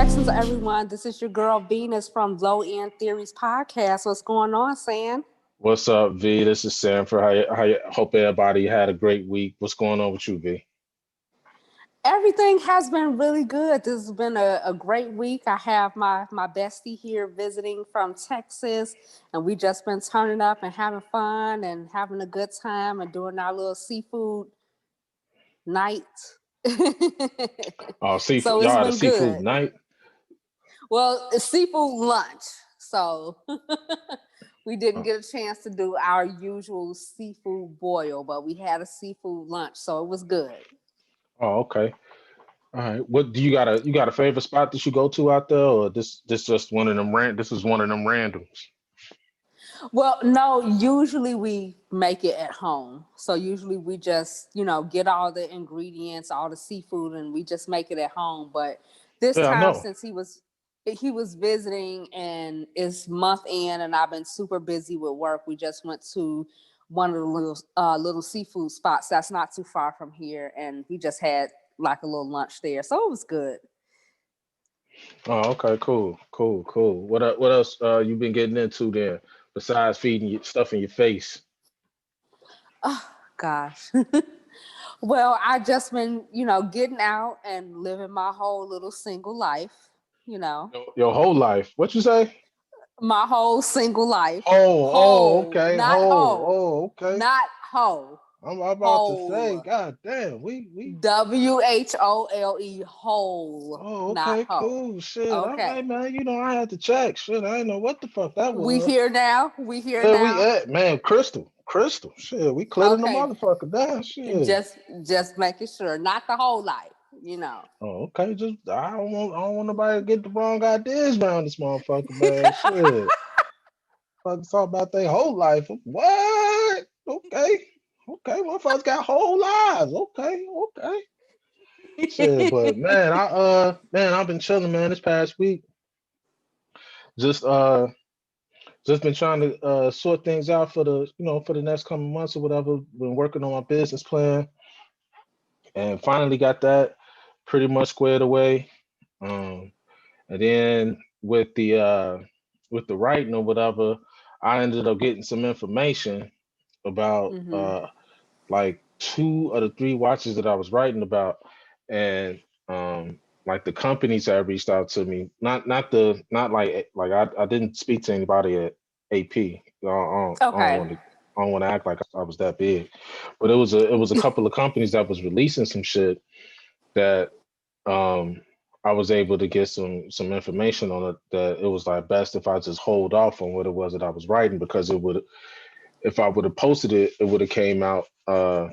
Salutations, everyone. This is your girl Venus from Low End Theories Podcast. What's going on, Sam? What's up, V? This is Sanford. Hope everybody had a great week. What's going on with you, V? Everything has been really good. This has been a great week. I have my bestie here visiting from Texas, and we just been turning up and having fun and having a good time and doing our little seafood night. Oh, seafood. So it's Y'all had a been seafood good. night? Well, it's seafood lunch. So we didn't Oh, get a chance to do our usual seafood boil, but we had a seafood lunch, so it was good. oh, okay. All right. What do you got a favorite spot that you go to out there, or this just one of them this is one of them randoms? Well, no, usually we make it at home. So usually we just, get all the ingredients, all the seafood, and we just make it at home. But this Yeah, I time, know. since he was visiting and it's month end, and I've been super busy with work, we just went to one of the little seafood spots that's not too far from here, and we just had like a little lunch there. So it was good. Oh, okay, cool, cool, cool. What else you been getting into there besides feeding you stuff in your face? Oh gosh. Well, I just been, getting out and living my whole little single life, you know, Your whole life. What you say? my whole single life. Whole, Okay. not whole, Okay. not whole, I'm about to say, whole. God damn, we WHOLE, whole, Oh, not okay, whole. cool. Shit. All right, Okay. man. I had to check. Shit, I didn't know what the fuck that We was. here now. We here Yeah, we now. at man, Crystal. Shit, we clearing the Okay. motherfucker down. Shit. Just making sure, not the whole life. Oh, okay. Just I don't want nobody to get the wrong ideas around this motherfucker, man. Shit. Fucking talk about their whole life. What? Okay. Okay, motherfuckers got whole lives. Okay, okay. Shit, but man, I've been chilling, man, this past week. Just just been trying to sort things out for the next coming months or whatever. Been working on my business plan and finally got that pretty much squared away. Um, and then with the writing or whatever, I ended up getting some information about hmm like two of the three watches that I was writing about, and like the companies that reached out to me, not like I didn't speak to anybody at AP. Okay. I don't want to act like I was that big, but it was a couple of companies that was releasing some shit that um I was able to get some information on it, that it was like best if I just hold off on what it was that I was writing, because it would, if I would have posted it, it would have came out. The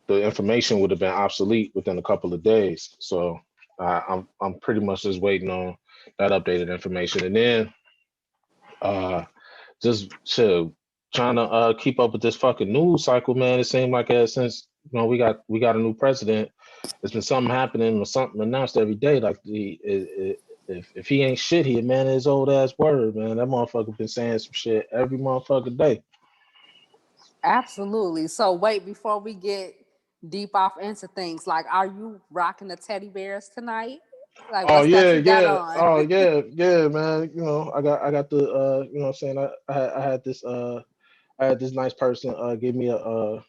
information would have been obsolete within a couple of days. So I'm pretty much just waiting on that updated information, and then uh, just to trying to keep up with this fucking news cycle, man. It seemed like since we got a new president, there's been something happening or something announced every day. Like if he ain't shit, he a man of his old ass word, man. That motherfucker been saying some shit every motherfucking day. Absolutely. So wait, before we get deep off into things, like, are you rocking the teddy bears tonight? Like, Oh what's that yeah, you got yeah. on? Oh yeah, yeah, man. I got the what I'm saying, I had this nice person give me a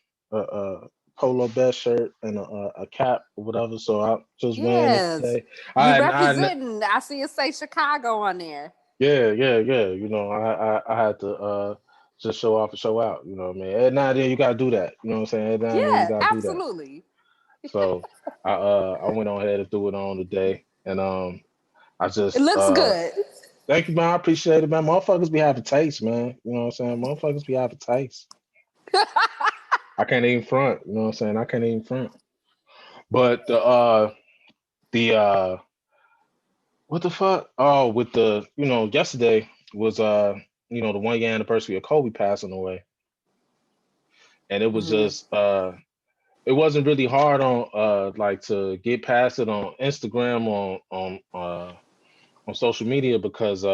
polo vest shirt and a cap or whatever. So I just wearing it Yes. today. You I had representing. I see it say Chicago on there. Yeah, yeah, yeah. I had to just show off and show out. You know what I mean? Every now and then you gotta do that. You know what I'm saying? Every now and then you Yeah, gotta do that. absolutely. So I went on ahead and threw it on today, and I It just looks good. thank you, man. I appreciate it, man. Motherfuckers be having taste, man. You know what I'm saying? Motherfuckers be having taste. I can't even front. You know what I'm saying? I can't even front. But the what the fuck? Oh, with the yesterday was the 1 year anniversary of Kobe passing away, and it was hmm just it wasn't really hard on like to get past it on Instagram, on social media, because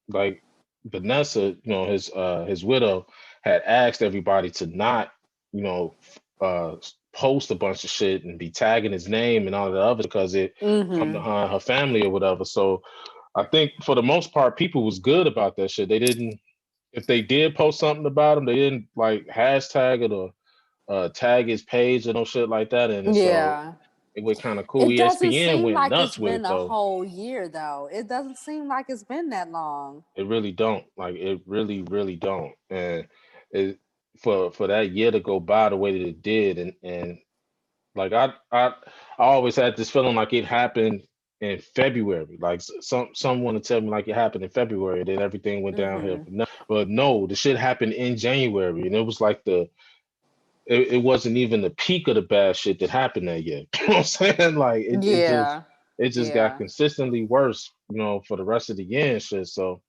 like Vanessa, his widow, had asked everybody to not, you know, post a bunch of shit and be tagging his name and all the other because it come Mm-hmm. behind her family or whatever. So I think for the most part, people was good about that shit. They didn't, if they did post something about him, they didn't like hashtag it or tag his page or no shit like that. And so Yeah. it went kind of cool. It doesn't ESPN seem went like it's nuts with it been a though. whole year though. It doesn't seem like it's been that long. It really don't. Like it really, really don't. And it for that year to go by the way that it did, and like I always had this feeling like it happened in February. Like someone to tell me like it happened in February, then everything went downhill. Mm-hmm. But no, the shit happened in January, and it was like it wasn't even the peak of the bad shit that happened that year. You know what I'm saying? Like Yeah. it just got Yeah. consistently worse, for the rest of the year and shit. So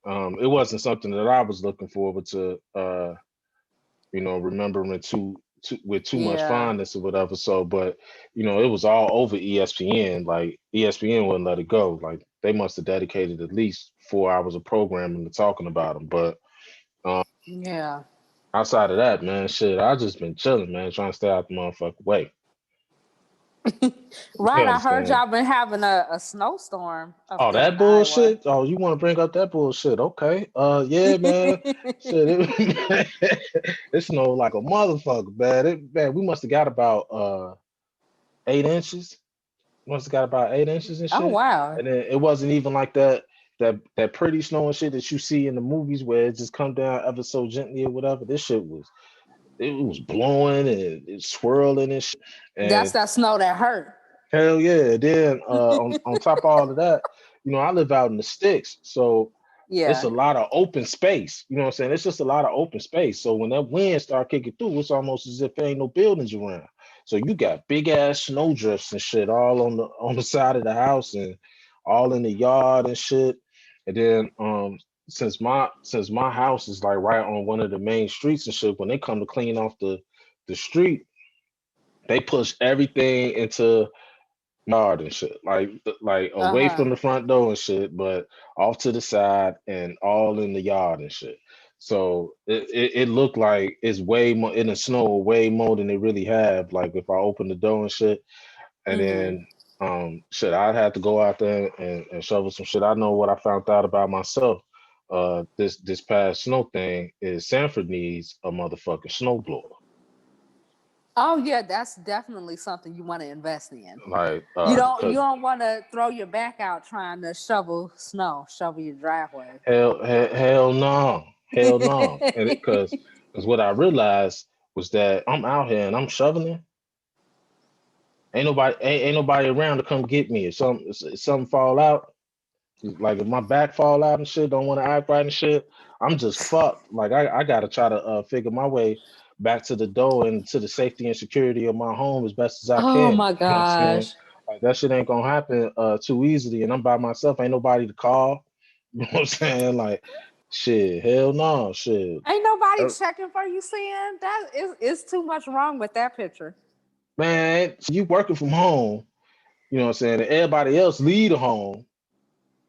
it wasn't something that I was looking forward to remembering too with too much Yeah. fondness or whatever. So but it was all over ESPN. Like ESPN wouldn't let it go. Like they must have dedicated at least 4 hours of programming to talking about them. But um Yeah. outside of that, man, shit, I just been chilling, man, trying to stay out the motherfucking way. You Right. I heard understand? y'all been having a snowstorm up Oh, there that in Iowa. bullshit. Oh, you want to bring up that bullshit? Okay. Yeah, man. Shit, it snowed like a motherfucker, man. Man, we must have got about 8 inches. Must have got about 8 inches and Oh shit. wow. And then it wasn't even like that pretty snow and shit that you see in the movies where it just come down ever so gently or whatever. This shit it was blowing and it swirling and shit. That's And that snow that hurt. hell yeah. Then on top of all of that, I live out in the sticks, so it's a Yeah. lot of open space. You know what I'm saying? It's just a lot of open space. So when that wind start kicking through, it's almost as if there ain't no buildings around. So you got big ass snow drifts and shit all on the side of the house and all in the yard and shit. And then since my house is like right on one of the main streets and shit, when they come to clean off the street, they push everything into yard and shit, like away Uh-huh. from the front door and shit, but off to the side and all in the yard and shit. So it looked like it's way more in the snow, way more than they really have. Like if I open the door and shit, and Mm-hmm. then shit, I'd have to go out there and shovel some shit. I know what I found out about myself. This past snow thing is Sanford needs a motherfucking snowblower. Oh yeah, that's definitely something you want to invest in. Like You 'cause don't want to throw your back out trying to shovel snow, shovel your driveway. hell no, hell no. And because what I realized was that I'm out here and I'm shoveling. Ain't nobody around to come get me. If something fall out, like if my back fall out and shit, don't want to act right and shit, I'm just fucked. Like I gotta try to figure my way back to the door and to the safety and security of my home as best as I Oh can. my You know what I'm saying? gosh. Like that shit ain't gonna happen too easily, and I'm by myself. Ain't nobody to call. You know what I'm saying? Like, shit, hell no, shit. Ain't nobody Uh, checking for you, seeing that is too much wrong with that picture. Man, so you working from home, you know what I'm saying? And everybody else leave the home.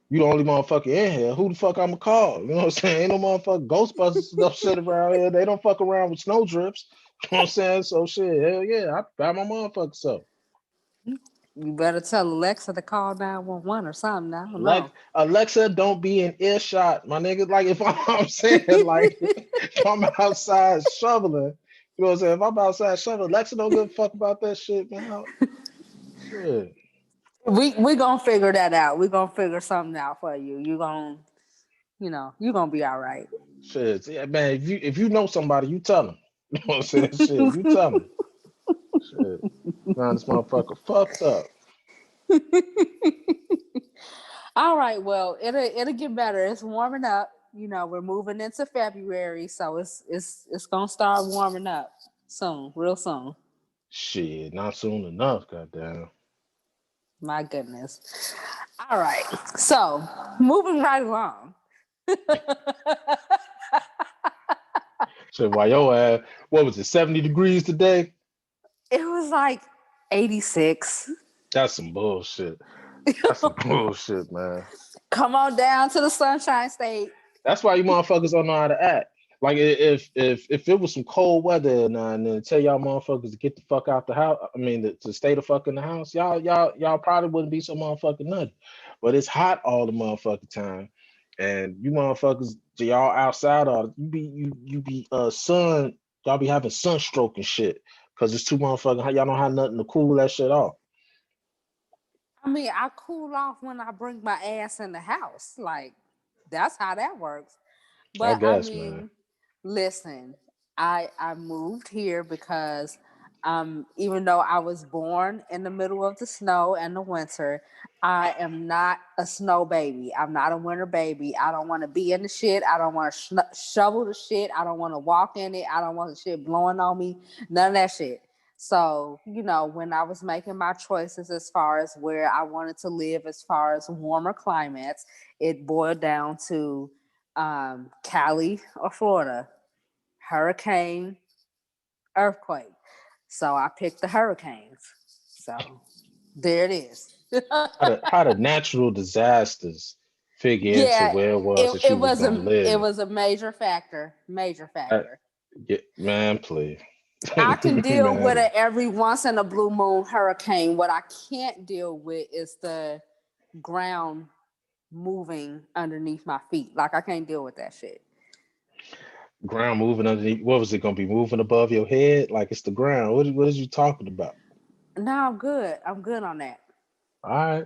You the only motherfucker in here. Who the fuck I'ma call? You know what I'm saying? Ain't no motherfucking Ghostbusters and stuff shit around here. They don't fuck around with snow drifts. You know what I'm saying? So shit, hell yeah, I buy my motherfucking self. You better tell Alexa to call 911 or something. I don't know. Alexa, don't be in earshot, my nigga. Like if I'm saying like if I'm outside shoveling, you know what I'm saying? If I'm outside shoveling, Alexa don't give a fuck about that shit, man. Shit. We gonna figure that out. We gonna figure something out for you. You gonna be all right. Shit. Yeah, man, if you know somebody, you tell them. You know what I'm saying? Shit, you tell them. Shit. Man, this motherfucker fucked up. All right. Well, it'll get better. It's warming up. We're moving into February, so it's gonna start warming up soon, real soon. Shit, not soon enough, goddamn. My goodness. All right. So moving right along. Shit, why your ass, what was it, 70 degrees today? It was like 86. That's some bullshit. That's some bullshit, man. Come on down to the Sunshine State. That's why you motherfuckers don't know how to act. Like if it was some cold weather and then tell y'all motherfuckers to get the fuck out the house. I mean to stay the fuck in the house. Y'all probably wouldn't be so motherfucking nutty. But it's hot all the motherfucking time, and you motherfuckers y'all outside all you be sun y'all be having sunstroke and shit because it's too motherfucking hot. Y'all don't have nothing to cool that shit off. I mean, I cool off when I bring my ass in the house. Like, that's how that works. I But I guess, man. mean, listen, I moved here because even though I was born in the middle of the snow and the winter, I am not a snow baby. I'm not a winter baby. I don't want to be in the shit. I don't want to shovel the shit. I don't want to walk in it. I don't want the shit blowing on me. None of that shit. So, when I was making my choices as far as where I wanted to live, as far as warmer climates, it boiled down to Cali or Florida, hurricane, earthquake. So I picked the hurricanes. So there it is. How the natural disasters figure into Yeah, where it was it, that you it was was gonna a it live. was a major factor. Major Uh, factor. yeah, man, please. I can deal with Man, it every once in a blue moon hurricane. What I can't deal with is the ground moving underneath my feet. Like I can't deal with that shit. ground moving underneath. What was it gonna be moving above your head? Like it's the ground. What is you talking about? No, I'm good. I'm good on that. All right.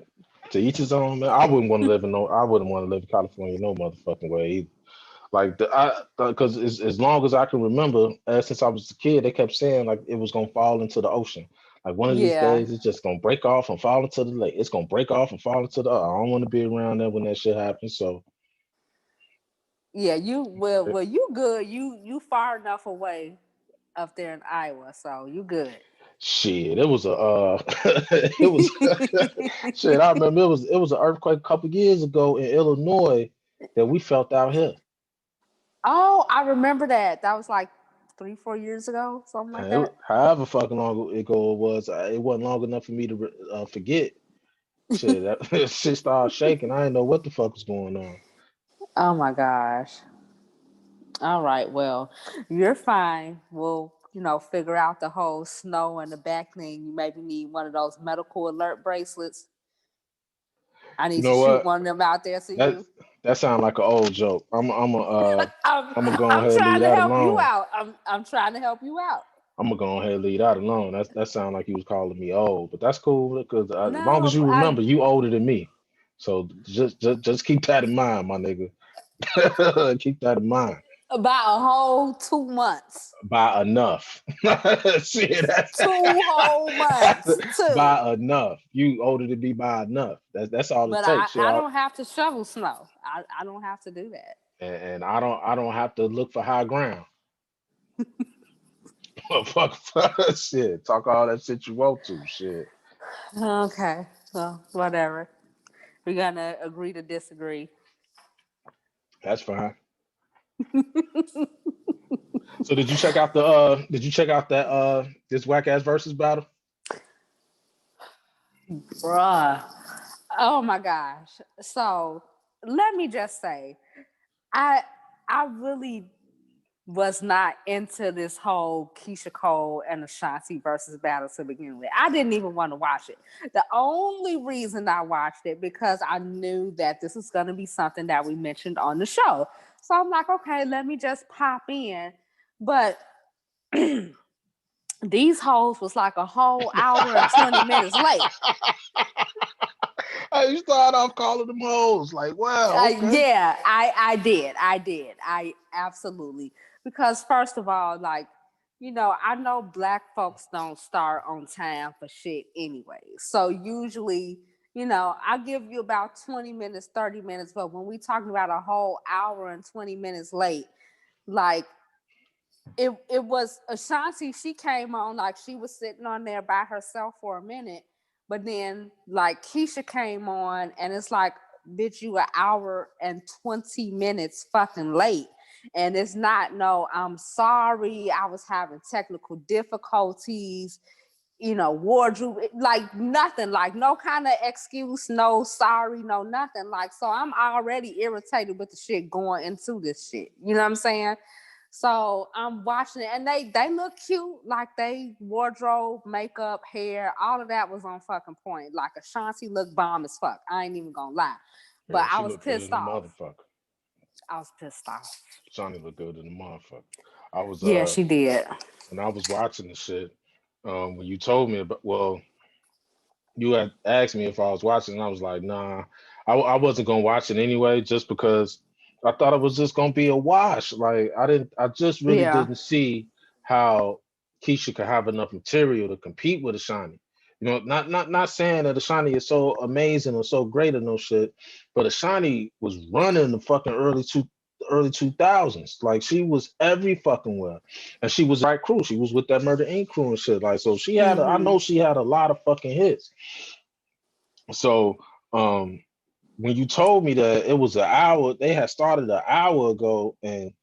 To each his own, man. I wouldn't want to live in no. I wouldn't want to live in California no motherfucking way either. Like because as long as I can remember, since I was a kid, they kept saying like it was gonna fall into the ocean. Like one of these Yeah. days, it's just gonna break off and fall into the lake. It's gonna break off and fall into the. I don't want to be around there when that shit happens. So Yeah, well you good. You far enough away up there in Iowa, so you good. shit, it was a it was shit. I remember it was an earthquake a couple years ago in Illinois that we felt out here. Oh, I remember that. That was like 3, 4 years ago, something like And that. however fucking long ago it was, it wasn't long enough for me to forget. Shit, that shit started shaking. I didn't know what the fuck was going on. Oh my gosh. All right, well, you're fine. We'll, figure out the whole snow and the back thing. You maybe need one of those medical alert bracelets. I You need to know shoot what? one of them out there to That you. that sounds like an old joke. I'm, I'm gonna go I'm ahead and leave trying to that help you alone. out. I'm trying to help you out. I'm gonna go ahead and leave that alone. That sounds like he was calling me old, but that's cool because as long as No, you I remember, you older than me. So just keep that in mind, my nigga. Keep that in mind. about a whole 2 months. By enough. Shit, that's 2 whole months too. by enough. You older than me by enough. That's all it But takes. I Shit. don't have to shovel snow. I don't have to do that. And I don't have to look for high ground. Fuck shit. Talk all that shit you want to. Shit. Okay. Well, whatever. We're gonna agree to disagree. That's fine. So did you check out that this whack ass versus battle? Bruh. Oh my gosh. So let me just say, I I really was not into this whole Keisha Cole and Ashanti versus battle to begin with. I didn't even want to watch it. The only reason I watched it because I knew that this was going to be something that we mentioned on the show. So I'm like, okay, let me just pop in. But these hoes was like a whole hour and 20 minutes late. I started off calling them hoes. Like, wow, okay. Yeah, I absolutely, because first of all, like, I know black folks don't start on time for shit anyway. So usually, I give you about 20 minutes, 30 minutes, but when we talking about a whole hour and 20 minutes late, like, it was Ashanti. She came on like she was sitting on there by herself for a minute, but then like Keisha came on, and it's like, bitch, you an hour and 20 minutes fucking late. And it's not no, I'm sorry, I was having technical difficulties, wardrobe, like nothing, like no kind of excuse, no sorry, no nothing. Like, so I'm already irritated with the shit going into this shit. You know what I'm saying? So I'm watching it, and they look cute. Like they wardrobe, makeup, hair, all of that was on fucking point. Like Ashanti looked bomb as fuck. I ain't even gonna lie, but Yeah, I she was looked good pissed in the off. motherfucker. I was pissed off. Johnny looked good in the motherfucker. I was Yeah, she did. when I was watching the shit, when you told me about, well, you had asked me if I was watching, and I was like, nah, I wasn't gonna watch it anyway, just because I thought it was just gonna be a wash. Like I just really Yeah. didn't see how Keisha could have enough material to compete with Ashani. You know, not saying that Ashani is so amazing or so great or no shit, but Ashani was running the fucking early 2000s. Like she was every fucking where, and she was right crew. She was with that Murder Inc. crew and shit. Like so, I Mm-hmm. know she had a lot of fucking hits. So um when you told me that it was an hour, they had started an hour ago, and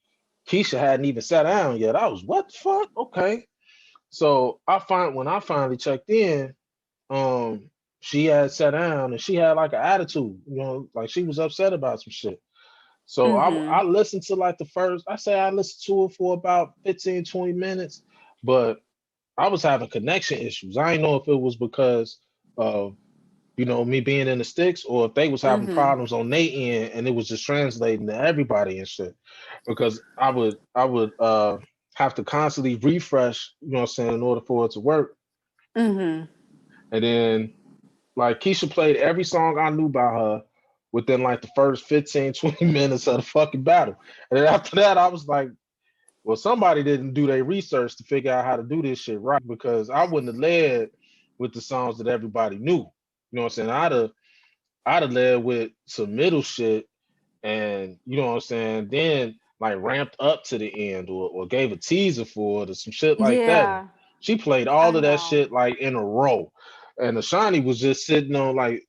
Keisha hadn't even sat down yet. I was, what the fuck? Okay. So when I finally checked in, she had sat down and she had like an attitude, you know, like she was upset about some shit. So I Mm-hmm. listened to like I listened to it for about 15, 20 minutes, but I was having connection issues. I didn't know if it was because of me being in the sticks, or if they was having Mm-hmm. problems on their end and it was just translating to everybody and shit. Because I would have to constantly refresh, you know what I'm saying, in order for it to work. Mm-hmm. And then like Keisha played every song I knew by her within like the first 15, 20 minutes of the fucking battle. And then after that, I was like, well, somebody didn't do their research to figure out how to do this shit right, because I wouldn't have led with the songs that everybody knew. You know what I'm saying? I'd have led with some middle shit, and you know what I'm saying, then like ramped up to the end, or gave a teaser for it or some shit like that. And Yeah, she played I all of that know. shit like in a row. And Ashani was just sitting on like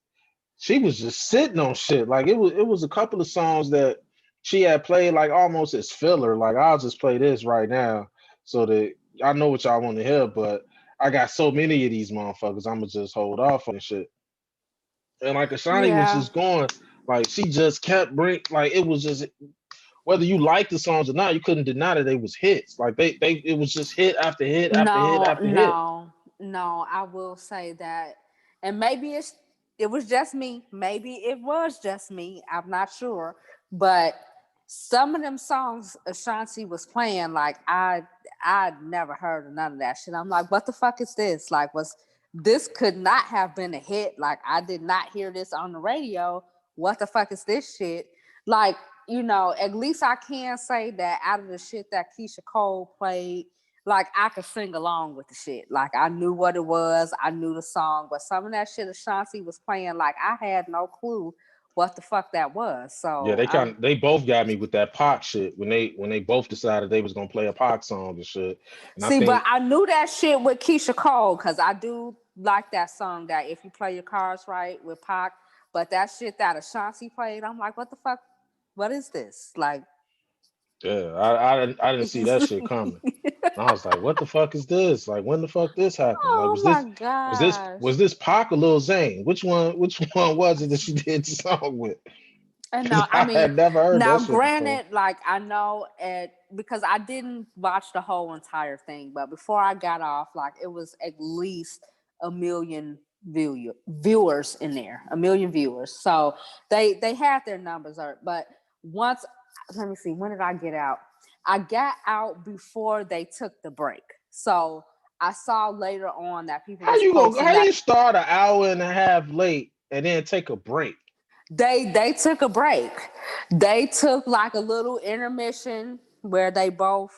she was just sitting on shit. Like it was a couple of songs that she had played like almost as filler. Like I'll just play this right now so that I know what y'all want to hear, but I got so many of these motherfuckers, I'ma just hold off on shit. And like Ashani was Yeah. just going, like she just kept bring, like it was just, whether you like the songs or not, you couldn't deny that they was hits. Like they it was just hit after hit after hit No, after hit. no, no. I will say that, and maybe it was just me. Maybe it was just me. I'm not sure, but some of them songs Ashanti was playing, like I'd never heard of none of that shit. I'm like, what the fuck is this? Like, was this could not have been a hit? Like, I did not hear this on the radio. What the fuck is this shit? Like, at least I can say that out of the shit that Keisha Cole played, like I could sing along with the shit. Like I knew what it was, I knew the song, but some of that shit Ashanti was playing, like I had no clue what the fuck that was. Yeah, So I'm they both got me with that Pac shit when they both decided they was gonna play a Pac song and shit. And I see, but think, I knew that shit with Keisha Cole because I do like that song that if you play your cards right with Pac. But that shit that Ashanti played, I'm like, what the fuck? What is this? Like, yeah, I didn't see that shit coming. And I was like, what the fuck is this? Like, when the fuck this happened? Like, oh my gosh. was this Pac or Lil Zane? Which one was it that she did the song with? And Because no, I I mean, had never heard now that shit before. granted, like I know it because I didn't watch the whole entire thing, but before I got off, like it was at least a million viewers in there, a million viewers. So they had their numbers, but once, let me see, when did I get out? I got out before they took the break. So I saw later on that people was How posting that you start an hour and a half late and then take a break? they took a break. They took like a little intermission where they both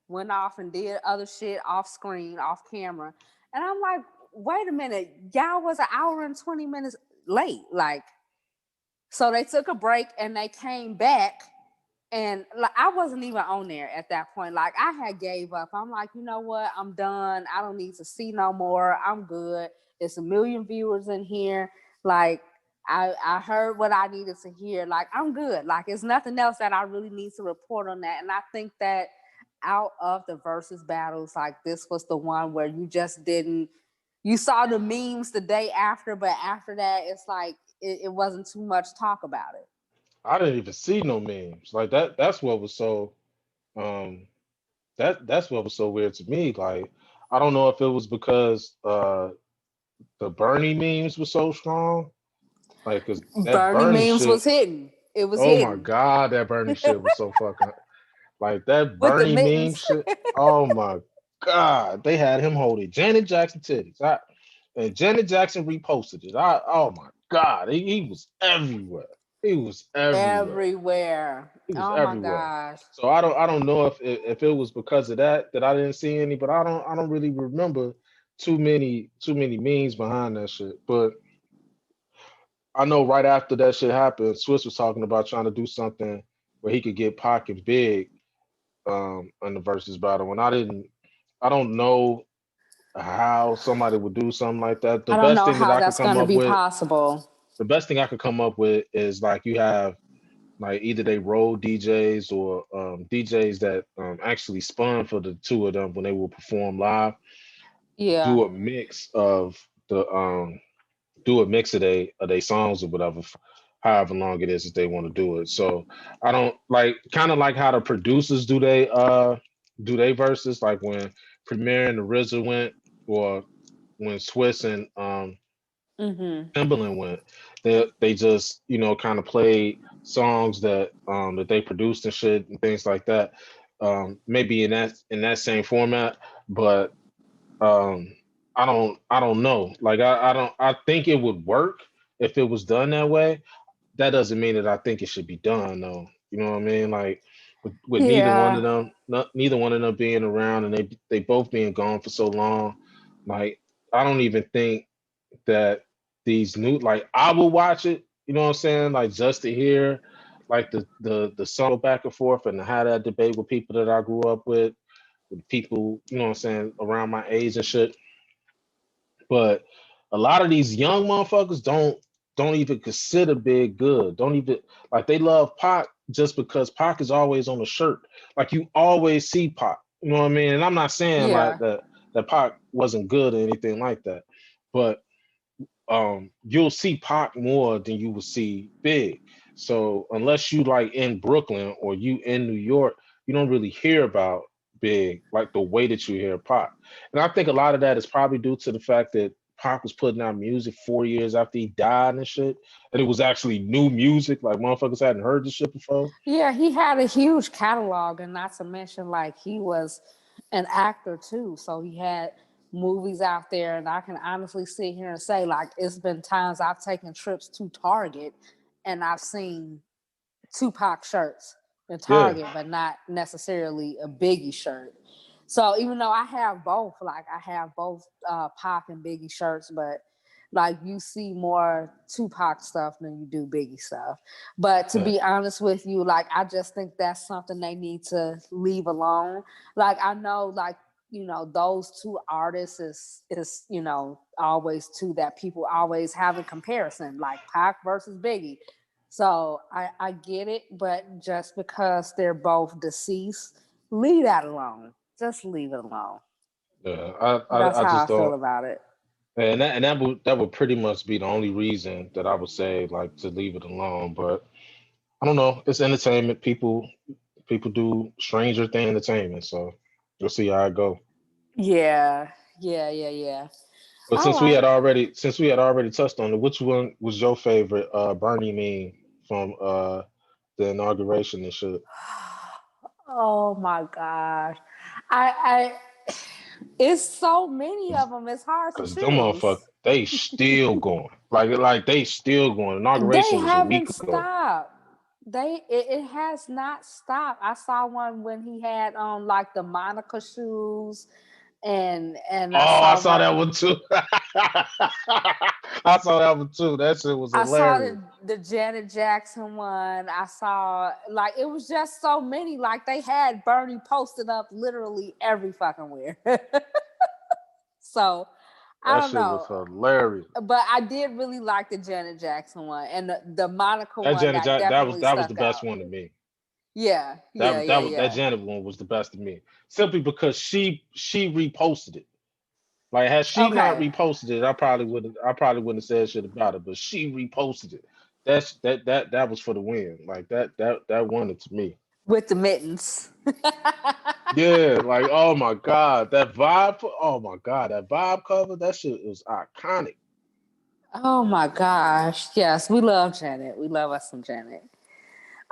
went off and did other shit off screen, off camera. And I'm like, wait a minute, y'all was an hour and 20 minutes late. Like, so they took a break and they came back, and like I wasn't even on there at that point. Like I had gave up. I'm like, you know what? I'm done. I don't need to see no more. I'm good. It's a million viewers in here. Like I heard what I needed to hear. Like I'm good. Like it's nothing else that I really need to report on that. And I think that out of the versus battles, like this was the one where you just didn't. You saw the memes the day after, but after that, it's like it wasn't too much talk about it. I didn't even see no memes like that. That's what was so Um, that's what was so weird to me. Like, I don't know if it was because the Bernie memes were so strong. Like, cause that Bernie Bernie memes shit. was hidden. It was Oh my hidden God, that Bernie shit was so fucking like that with the Bernie meme mittens. shit. Oh my God, they had him holding Janet Jackson titties. And Janet Jackson reposted it. Oh my God, he was everywhere. He was everywhere. Everywhere. He was Oh my everywhere. gosh. So I don't know if it was because of that I didn't see any, but I don't really remember too many memes behind that shit. But I know right after that shit happened, Swiss was talking about trying to do something where he could get Pac and Big in the versus battle. And I don't know how somebody would do something like that. The I don't best know thing that how I could that's come going to up be with, possible. the best thing I could come up with is like you have like either they role DJs or DJs that actually spun for the two of them when they will perform live. Yeah. Do a mix of the do a mix of they songs or whatever, however long it is that they want to do it. So I don't like kind of like how the producers do they verses like when Premier and the RZA went or when Swiss and Mhm. Timberland went. They just kind of played songs that they produced and shit and things like that. Maybe in that same format, but um, I don't know. Like I think it would work if it was done that way. That doesn't mean that I think it should be done though. You know what I mean? Like with neither one of Yeah. them, neither one of them being around and they both being gone for so long. Like I don't even think that these new like I will watch it, you know what I'm saying? Like just to hear like the song go back and forth and to have that debate with people that I grew up with people, you know what I'm saying, around my age and shit. But a lot of these young motherfuckers don't even consider Big good. Don't even like they love Pac just because Pac is always on the shirt. Like you always see Pac. You know what I mean? And I'm not saying like Yeah. that Pac wasn't good or anything like that. But you'll see Pac more than you will see Big. So unless you like in Brooklyn or you in New York, you don't really hear about Big like the way that you hear Pac. And I think a lot of that is probably due to the fact that Pac was putting out music 4 years after he died and shit, and it was actually new music. Like motherfuckers hadn't heard this shit before. Yeah, he had a huge catalog, and not to mention, like, he was an actor too. So he had movies out there, and I can honestly sit here and say, like, it's been times I've taken trips to Target and I've seen Tupac shirts in Yeah, Target, but not necessarily a Biggie shirt. So even though I have both, like I have both Pac and Biggie shirts, but like you see more Tupac stuff than you do Biggie stuff. But to yeah, be honest with you, like I just think that's something they need to leave alone. Like I know, like those two artists is always two that people always have in comparison, like Pac versus Biggie. So I get it, but just because they're both deceased, leave that alone. Just leave it alone. yeah. That's I how just I feel don't. about it. And that would pretty much be the only reason that I would say like to leave it alone. But I don't know. It's entertainment. People do stranger thing entertainment. So we'll see how it go. Yeah, yeah. But All right. since we had already touched on it, which one was your favorite Bernie meme from the inauguration and shit? Oh my gosh. I it's so many of them. It's hard to Cause them motherfuckers, choose. they still going. Like they still going. They Inauguration was a week haven't ago. stopped. It has not stopped. I saw one when he had on like the Monica shoes, and Oh, I I saw saw one. that one too. I saw that one too. That shit was I saw hilarious. the Janet Jackson one. I saw, like, it was just so many. Like they had Bernie posted up literally every fucking where. So I That don't shit was know, hilarious. but I did really like the Janet Jackson one, and the Monica That one Janet that Jack, definitely that was the stuck best out. one to me. Yeah, That that was that yeah. Janet one was the best to me. Simply because she reposted it. Like had she not Okay. reposted it, I probably wouldn't have said shit about it. But she reposted it. That was for the win. Like that won it to me. with the mittens. Yeah, like oh my god, that vibe. Oh my god, that vibe cover. That shit is iconic. Oh my gosh. Yes, we love Janet. We love us some Janet.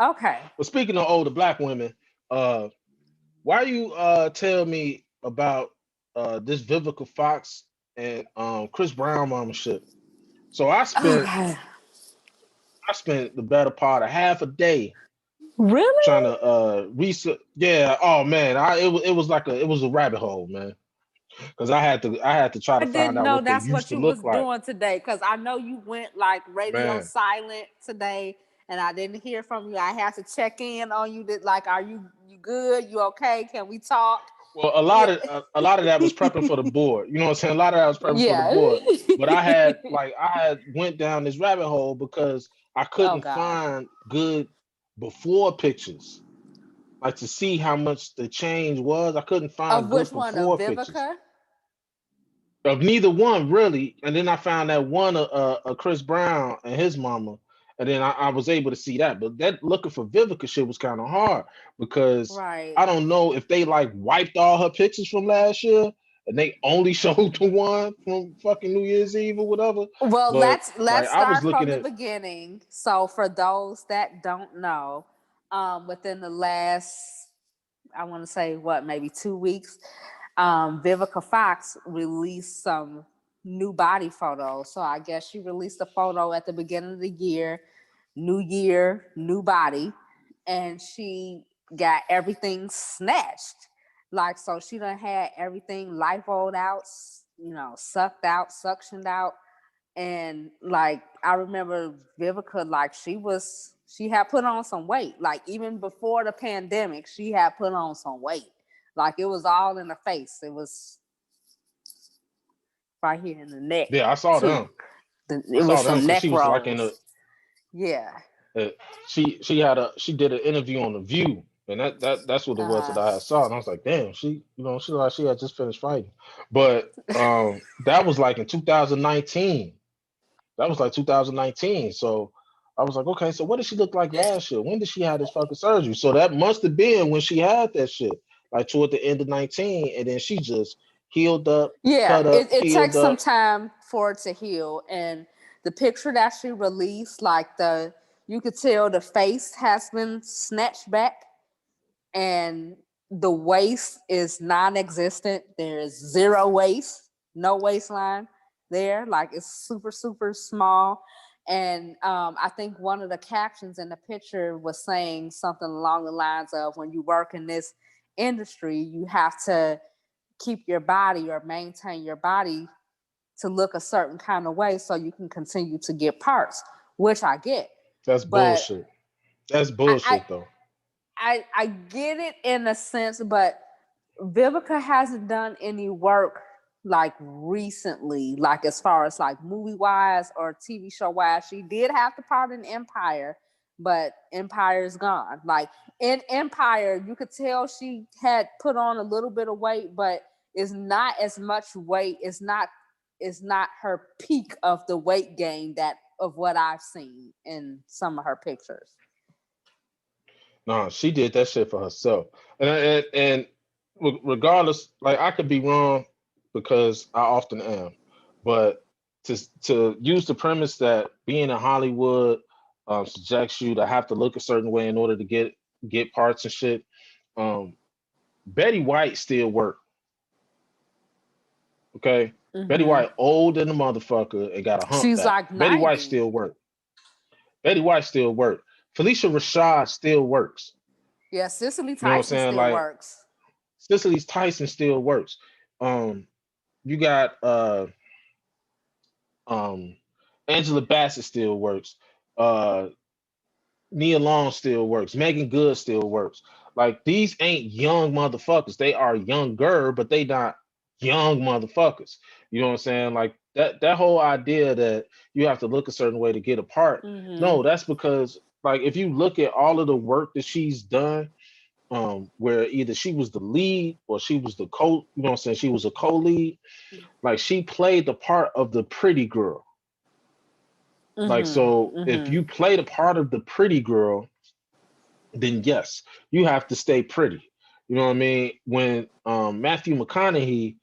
Okay. But speaking of older black women, uh, why you tell me about this Vivica Fox and Chris Brown mama shit? So Okay. I spent the better part of half a day trying Really? to research. Yeah, oh man, it was like it was a rabbit hole, man. Because I had to try I to find didn't out know what they that's used what to you was look like. doing today because I know you went like radio Man, silent today and I didn't hear from you. I had to check in on you that like are you good? You okay? Can we talk? well, Yeah. a lot of that was prepping for the board. You know what I'm saying? A lot of that was prepping for the Yeah. board. But I had went down this rabbit hole because I Oh couldn't God. find good before pictures, like to see how much the change was. I couldn't Of find good which one? Of before pictures Vivica? of neither one really. And then I found that one Chris Brown and his mama, and then I was able to see that. But that looking for Vivica shit was kind of hard because Right. I don't know if they like wiped all her pictures from last year and they only showed the one from fucking New Year's Eve or whatever. Well, But like let's I was start looking from the at beginning. So for those that don't know, within the last I want to say what maybe 2 weeks, Vivica Fox released some new body photos. So I guess she released a photo at the beginning of the year, new body, and she got everything snatched. Like so, she done had everything lipoed out, sucked out, suctioned out, and like I remember Vivica, like she had put on some weight. Like even before the pandemic, she had put on some weight. Like it was all in the face. It was right here in the neck yeah, I saw too. them. I It was saw them some because neck she was like in a rolls. Yeah. uh, she did an interview on the View, and that's what it was that I had saw, and I was like, damn, she she like she had just finished fighting, but that was like in 2019. That was like 2019. So I was like, okay, so what did she look like last year? When did she have this fucking surgery? So that must have been when she had that shit, like toward the end of 19, and then she just healed up, Yeah, cut up, it healed takes some up. time for it to heal. And the picture that she released, like you could tell the face has been snatched back and the waist is non-existent. There's zero waist, no waistline there. Like it's super, super small. And I think one of the captions in the picture was saying something along the lines of when you work in this industry, you have to keep your body or maintain your body to look a certain kind of way so you can continue to get parts, which I get. That's But bullshit. That's I, bullshit though. I get it in a sense, but Vivica hasn't done any work like recently, like as far as like movie wise or TV show wise. She did have the part in Empire, but Empire's gone. Like in Empire, you could tell she had put on a little bit of weight, but it's not as much weight. It's not her peak of the weight gain that of what I've seen in some of her pictures. No, she did that shit for herself. And regardless, like I could be wrong because I often am, but to use the premise that being in Hollywood subjects you to have to look a certain way in order to get parts and shit. Um, Betty White still worked. Okay, Betty Mm-hmm. White old in the motherfucker and got a She's humpback. like Betty White 90. still worked. Betty White still worked. Felicia Rashad still works. Yeah, Cicely You know what I'm Tyson saying? still Like works. Cicely Tyson still works. You got um Angela Bassett still works. Uh Nia Long still works. Megan Good still works. Like these ain't young motherfuckers. They are younger, but they not young motherfuckers. You know what I'm saying? Like that whole idea that you have to look a certain way to get a part. Mm-hmm. No, that's because like if you look at all of the work that she's done, where either she was the lead or she was the you know what I'm saying, she was a co-lead. Like she played the part of the pretty girl. Like Mm-hmm. so if Mm-hmm. you play the part of the pretty girl, then yes, you have to stay pretty. You know what I mean? When Matthew McConaughey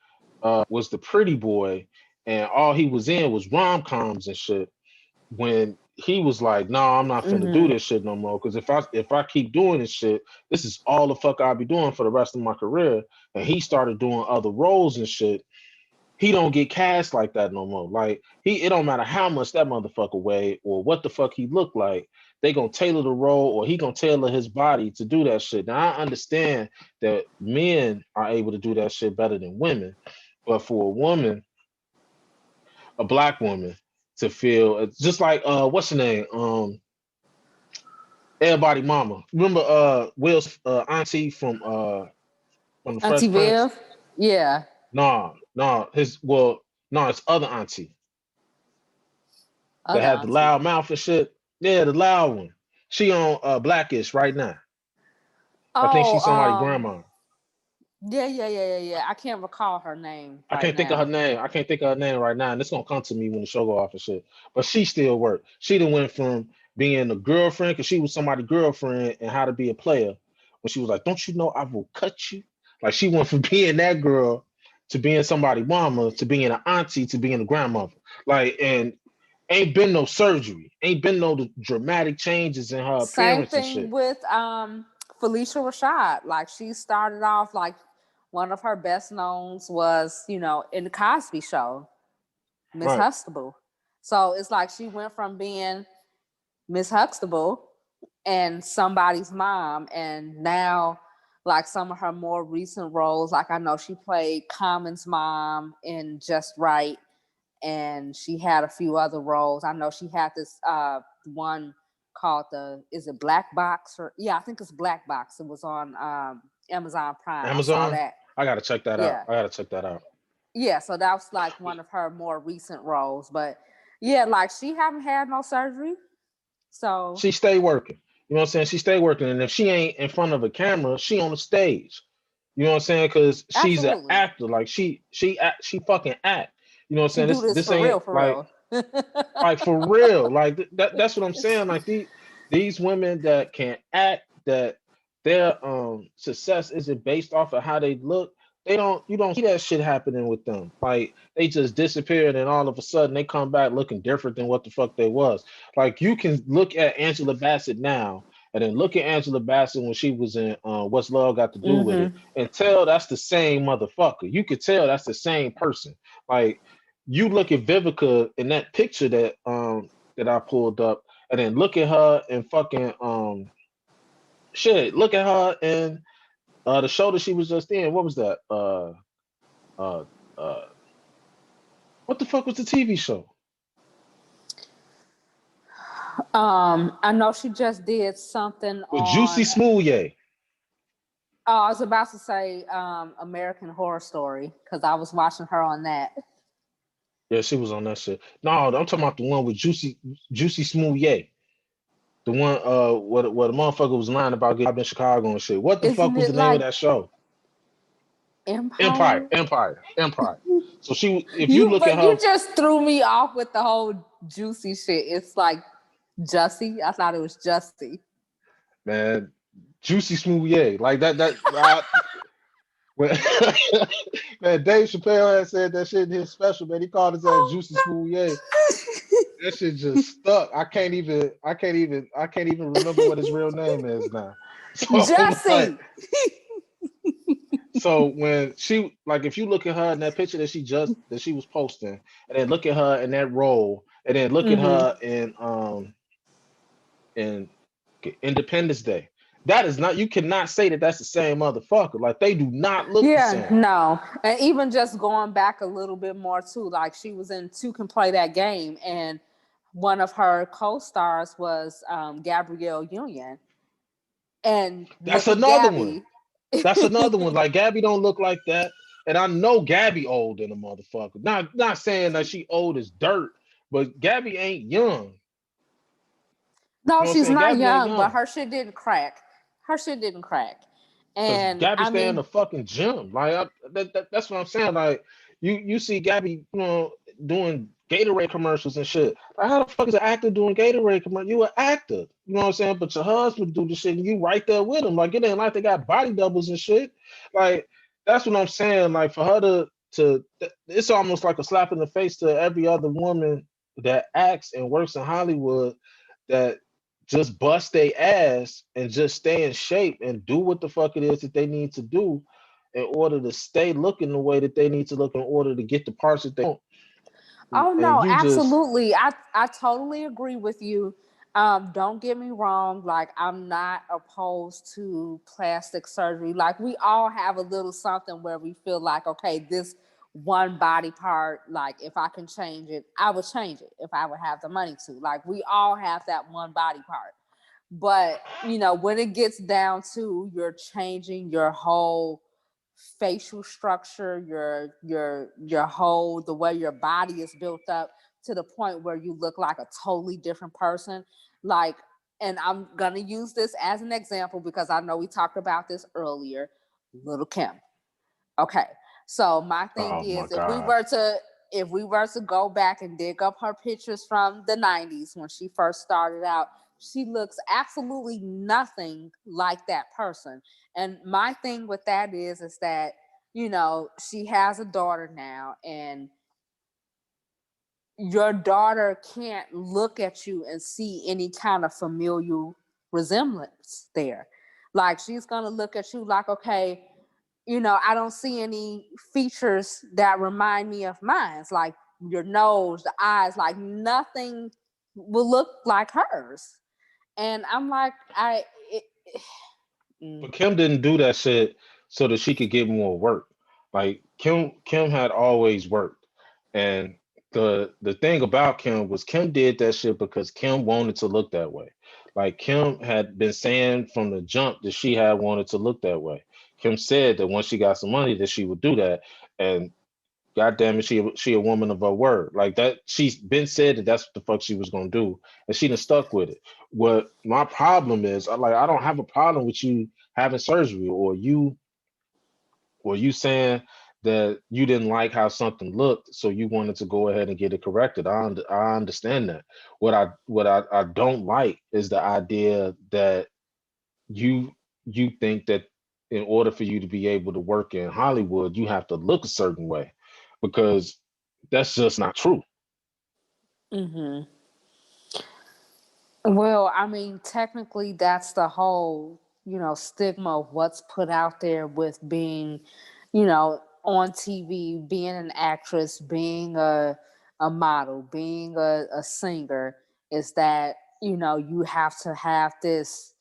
was the pretty boy, and all he was in was rom coms and shit. When he was like, "No, I'm not finna do Mm-hmm. this shit no more. Because if I keep doing this shit, this is all the fuck I'll be doing for the rest of my career." And he started doing other roles and shit. He don't get cast like that no more. Like it don't matter how much that motherfucker weigh or what the fuck he look like. They gonna tailor the role or he gonna tailor his body to do that shit. Now I understand that men are able to do that shit better than women, but for a woman, a black woman, to feel just like what's her name? Everybody mama. Remember Will's auntie from the Auntie Fresh Prince? Viv? Yeah. Nah, no, it's other auntie that Other had the auntie. loud mouth and shit. Yeah, the loud one. She on Blackish right now. I think Oh, she's somebody grandma. yeah. I can't recall her name I right can't think of her now. name. I can't think of her name right now, and it's gonna come to me when the show go off and shit. But she still worked. She done went from being a girlfriend because she was somebody's girlfriend and how to be a player. When she was like, "Don't you know I will cut you?" Like she went from being that girl to being somebody's mama to being an auntie to being a grandmother. Like, and ain't been no surgery, ain't been no dramatic changes in her Same appearance and thing shit. with Felicia Rashad. Like she started off like one of her best knowns was, in the Cosby show, Miss Right. Huxtable. So it's like she went from being Miss Huxtable and somebody's mom, and now like some of her more recent roles, like I know she played Common's mom in Just Right, and she had a few other roles. I know she had this one called is it Black Box, or yeah, I think it's Black Box. It was on Amazon Prime. I saw Amazon. that. I gotta check that out. Yeah. I gotta check that out. Yeah, so that was like one of her more recent roles. But yeah, like she haven't had no surgery. So She stay working. You know what I'm saying? She stay working, and if she ain't in front of a camera, she on the stage. You know what I'm saying? Because she's an absolutely. actor. Like she fucking act. You know what I'm She saying? do this This for ain't real, for like real. for real. Like that's what I'm saying. Like these women that can act, that their success isn't based off of how they look. They don't You don't see that shit happening with them. Like they just disappeared and all of a sudden they come back looking different than what the fuck they was. Like you can look at Angela Bassett now and then look at Angela Bassett when she was in What's Love Got to Do with It Mm-hmm. and tell that's the same motherfucker. You could tell that's the same person. Like you look at Vivica in that picture that I pulled up, and then look at her and fucking shit. Look at her and the show that she was just in. What was that? Uh uh what the fuck was the TV show? I know she just did something With Juicy on. Smouye. Oh, I was about to say American Horror Story because I was watching her on that. Yeah, she was on that shit. No, I'm talking about the one with Juicy Smouye. The one where the motherfucker was lying about getting job in Chicago and shit. What the fuck Isn't was it the name of like that show? Empire, Empire? Empire, Empire. So if you You look at but you her, just threw me off with the whole juicy shit. It's like Jussie. I thought it was Jussie. man, Juicy Smouye, like when, man, Dave Chappelle had said that shit in his special, man. He called his ass Juicy Smouye. That shit just stuck. I can't even remember what his real name is now. So I'm like, Jussie. so when she like, if you look at her in that picture that she was posting, and then look at her in that role, and then look at Mm-hmm. her in Independence Day. That is not. You cannot say that that's the same motherfucker. Like they do not look the Yeah, same. no. And even just going back a little bit more too, like she was in Two Can Play That Game, and one of her co-stars was Gabrielle Union. And That's look at another one. Gabby. That's another one. Like Gabby don't look like that, and I know Gabby old in a motherfucker. Not saying that she old as dirt, but Gabby ain't young. No, You know what I'm she's saying? not Gabby ain't young, but young her shit didn't crack. Her shit didn't crack. because And Gabby I stay in the mean, fucking gym. Like that's what I'm saying. Like you see Gabby, doing Gatorade commercials and shit. Like, how the fuck is an actor doing Gatorade commercial? You an actor, you know what I'm saying? But your husband do the shit, and you right there with him. Like, it ain't like they got body doubles and shit. Like, that's what I'm saying. Like, for her to it's almost like a slap in the face to every other woman that acts and works in Hollywood that just bust their ass and just stay in shape and do what the fuck it is that they need to do in order to stay looking the way that they need to look in order to get the parts that they want. Oh And no, you just absolutely. I totally agree with you. Don't get me wrong. Like, I'm not opposed to plastic surgery. Like, we all have a little something where we feel like, okay, this one body part, like, if I can change it, I would change it if I would have the money to. Like, we all have that one body part. But, when it gets down to you're changing your whole facial structure, your whole, the way your body is built up, to the point where you look like a totally different person. Like, and I'm gonna use this as an example because I know we talked about this earlier. Little Kim. Okay. So my thing oh my is, god. if we were to go back and dig up her pictures from the 90s when she first started out, she looks absolutely nothing like that person. And my thing with that is that, she has a daughter now, and your daughter can't look at you and see any kind of familial resemblance there. Like, she's gonna look at you like, okay, I don't see any features that remind me of mine. It's like your nose, the eyes, like nothing will look like hers. And I'm like, But Kim didn't do that shit so that she could get more work. Like, Kim had always worked. And the thing about Kim was Kim did that shit because Kim wanted to look that way. Like, Kim had been saying from the jump that she had wanted to look that way. Kim said that once she got some money that she would do that. And God damn it, she a woman of her word. Like, that, she's been said that that's what the fuck she was gonna do, and she done stuck with it. What my problem is, I don't have a problem with you having surgery, or you saying that you didn't like how something looked, so you wanted to go ahead and get it corrected. I understand that. What I don't like is the idea that you you think that in order for you to be able to work in Hollywood, you have to look a certain way, because that's just not true. mm-hmm. Well, I mean, technically, that's the whole, stigma of what's put out there with being, on TV, being an actress, being a model, being a singer, is that, you have to have this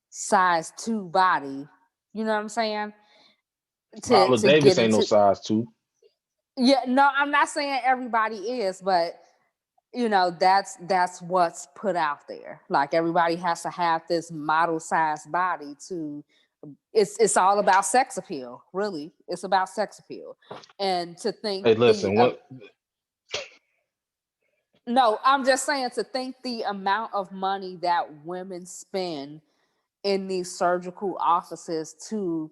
size 2 body. You know what I'm saying? Viola To get Davis ain't no into. size two. Yeah, no, I'm not saying everybody is, but that's what's put out there. Like, everybody has to have this model size body to. It's all about sex appeal, really. It's about sex appeal. And to think Hey, the listen, what no, I'm just saying, to think the amount of money that women spend in these surgical offices to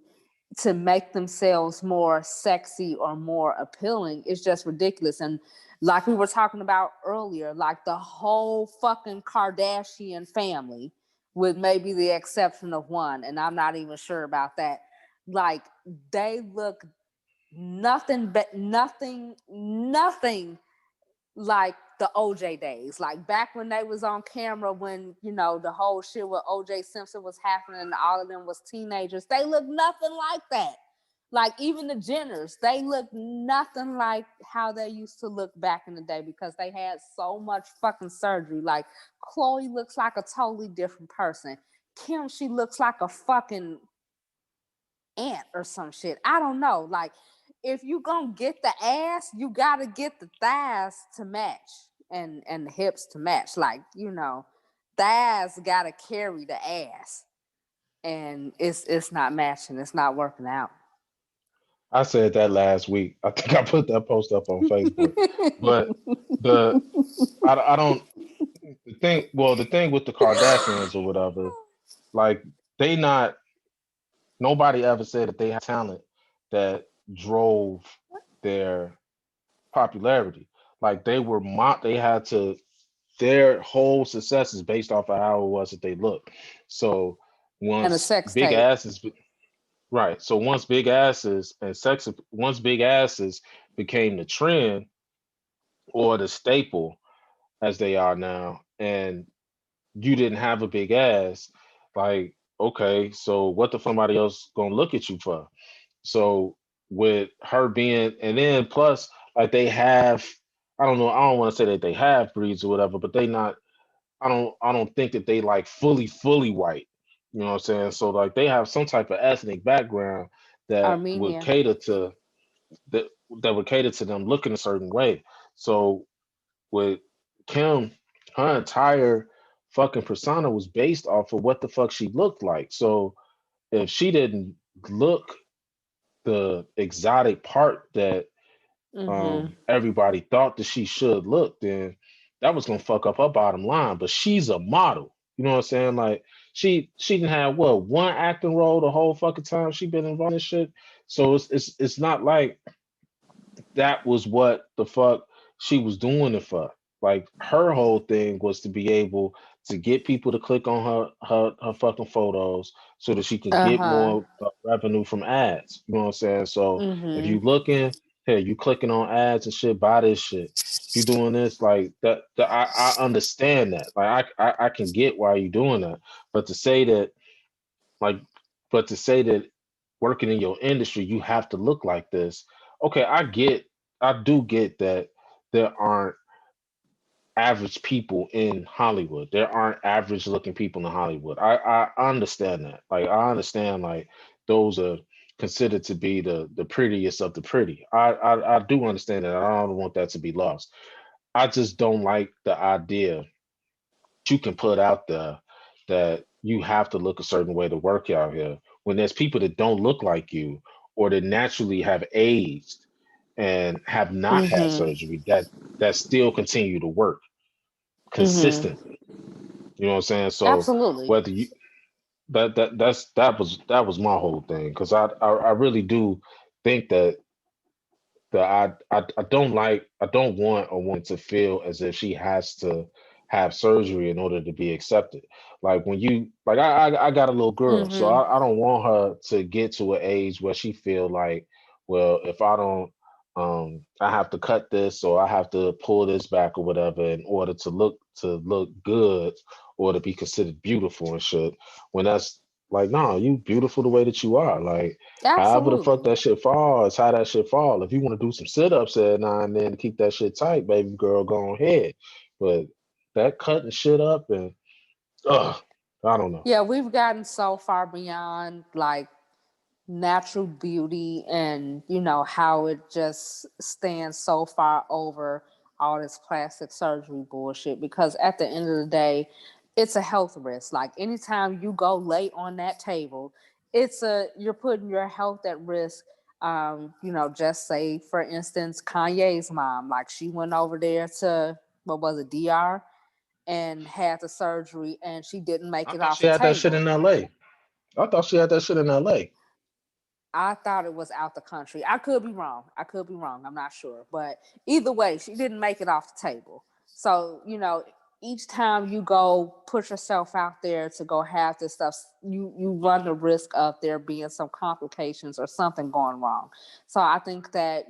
make themselves more sexy or more appealing is just ridiculous. And like we were talking about earlier, like the whole fucking Kardashian family, with maybe the exception of one, and I'm not even sure about that, like, they look nothing like the OJ days. Like, back when they was on camera, when, the whole shit with OJ Simpson was happening and all of them was teenagers, they look nothing like that. Like, even the Jenners, they look nothing like how they used to look back in the day, because they had so much fucking surgery. Like, Chloe looks like a totally different person. Kim, she looks like a fucking ant or some shit. I don't know. Like, if you gonna get the ass, you gotta get the thighs to match, and the hips to match. Like, thighs gotta carry the ass, and it's not matching. It's not working out. I said that last week. I think I put that post up on Facebook. But the I don't the thing well, the thing with the Kardashians or whatever, like, they not nobody ever said that they had talent that drove their popularity. like they had to, their whole success is based off of how it was that they look. So And a once sex big tape. asses, right? So once big asses became the trend or the staple as they are now, and you didn't have a big ass, like okay, so what the fuck somebody else gonna look at you for? So with her being, and then plus like they have, I don't know, I don't want to say that they have breeds or whatever, but they not. I don't think that they like fully white. You know what I'm saying? So like they have some type of ethnic background that would Armenian. cater to that that would cater to them looking a certain way. So with Kim, her entire fucking persona was based off of what the fuck she looked like. So if she didn't look the exotic part that Mm-hmm. everybody thought that she should look, then that was gonna fuck up her bottom line. But she's a model. You know what I'm saying? Like she didn't have what one acting role the whole fucking time she been involved in this shit. So it's not like that was what the fuck she was doing it for. Like her whole thing was to be able to get people to click on her fucking photos so that she can get Uh-huh. more revenue from ads. You know what I'm saying? So if Mm-hmm. you looking, hey, you clicking on ads and shit, buy this shit. If you doing this, like that I understand that. Like I can get why you doing that. But to say that like, but to say that working in your industry, you have to look like this. Okay, I do get that there aren't average people in Hollywood. There aren't average looking people in Hollywood. I understand that. Like, I understand, like, those are considered to be the prettiest of the pretty. I do understand that. I don't want that to be lost. I just don't like the idea you can put out there that you have to look a certain way to work out here when there's people that don't look like you or that naturally have aged and have not had Mm-hmm. surgery that still continue to work Mm-hmm. consistently. You know what I'm saying? So Absolutely. whether you that was my whole thing because I really do think that I don't like I don't want a woman to feel as if she has to have surgery in order to be accepted. Like when you like I got a little girl, so Mm-hmm. I don't want her to get to an age where she feel like, well, if I don't I have to cut this or I have to pull this back or whatever in order to look good or to be considered beautiful and shit. When that's like, no, you beautiful the way that you are. Like however the fuck Absolutely. that shit falls, how that shit fall. If you want to do some sit ups every now and then to keep that shit tight, baby girl, go ahead. But that cutting shit up and I don't know. Yeah, we've gotten so far beyond like natural beauty and how it just stands so far over all this plastic surgery bullshit because at the end of the day it's a health risk. Like anytime you go lay on that table, you're putting your health at risk. Just say for instance Kanye's mom, like she went over there to what was it, DR, and had the surgery and she didn't make I it thought off she the had that shit table. in LA. I thought she had that shit in LA. I thought it was out the country. I could be wrong. I could be wrong. I'm not sure. But either way, she didn't make it off the table. So, each time you go put yourself out there to go have this stuff, you run the risk of there being some complications or something going wrong. So I think that,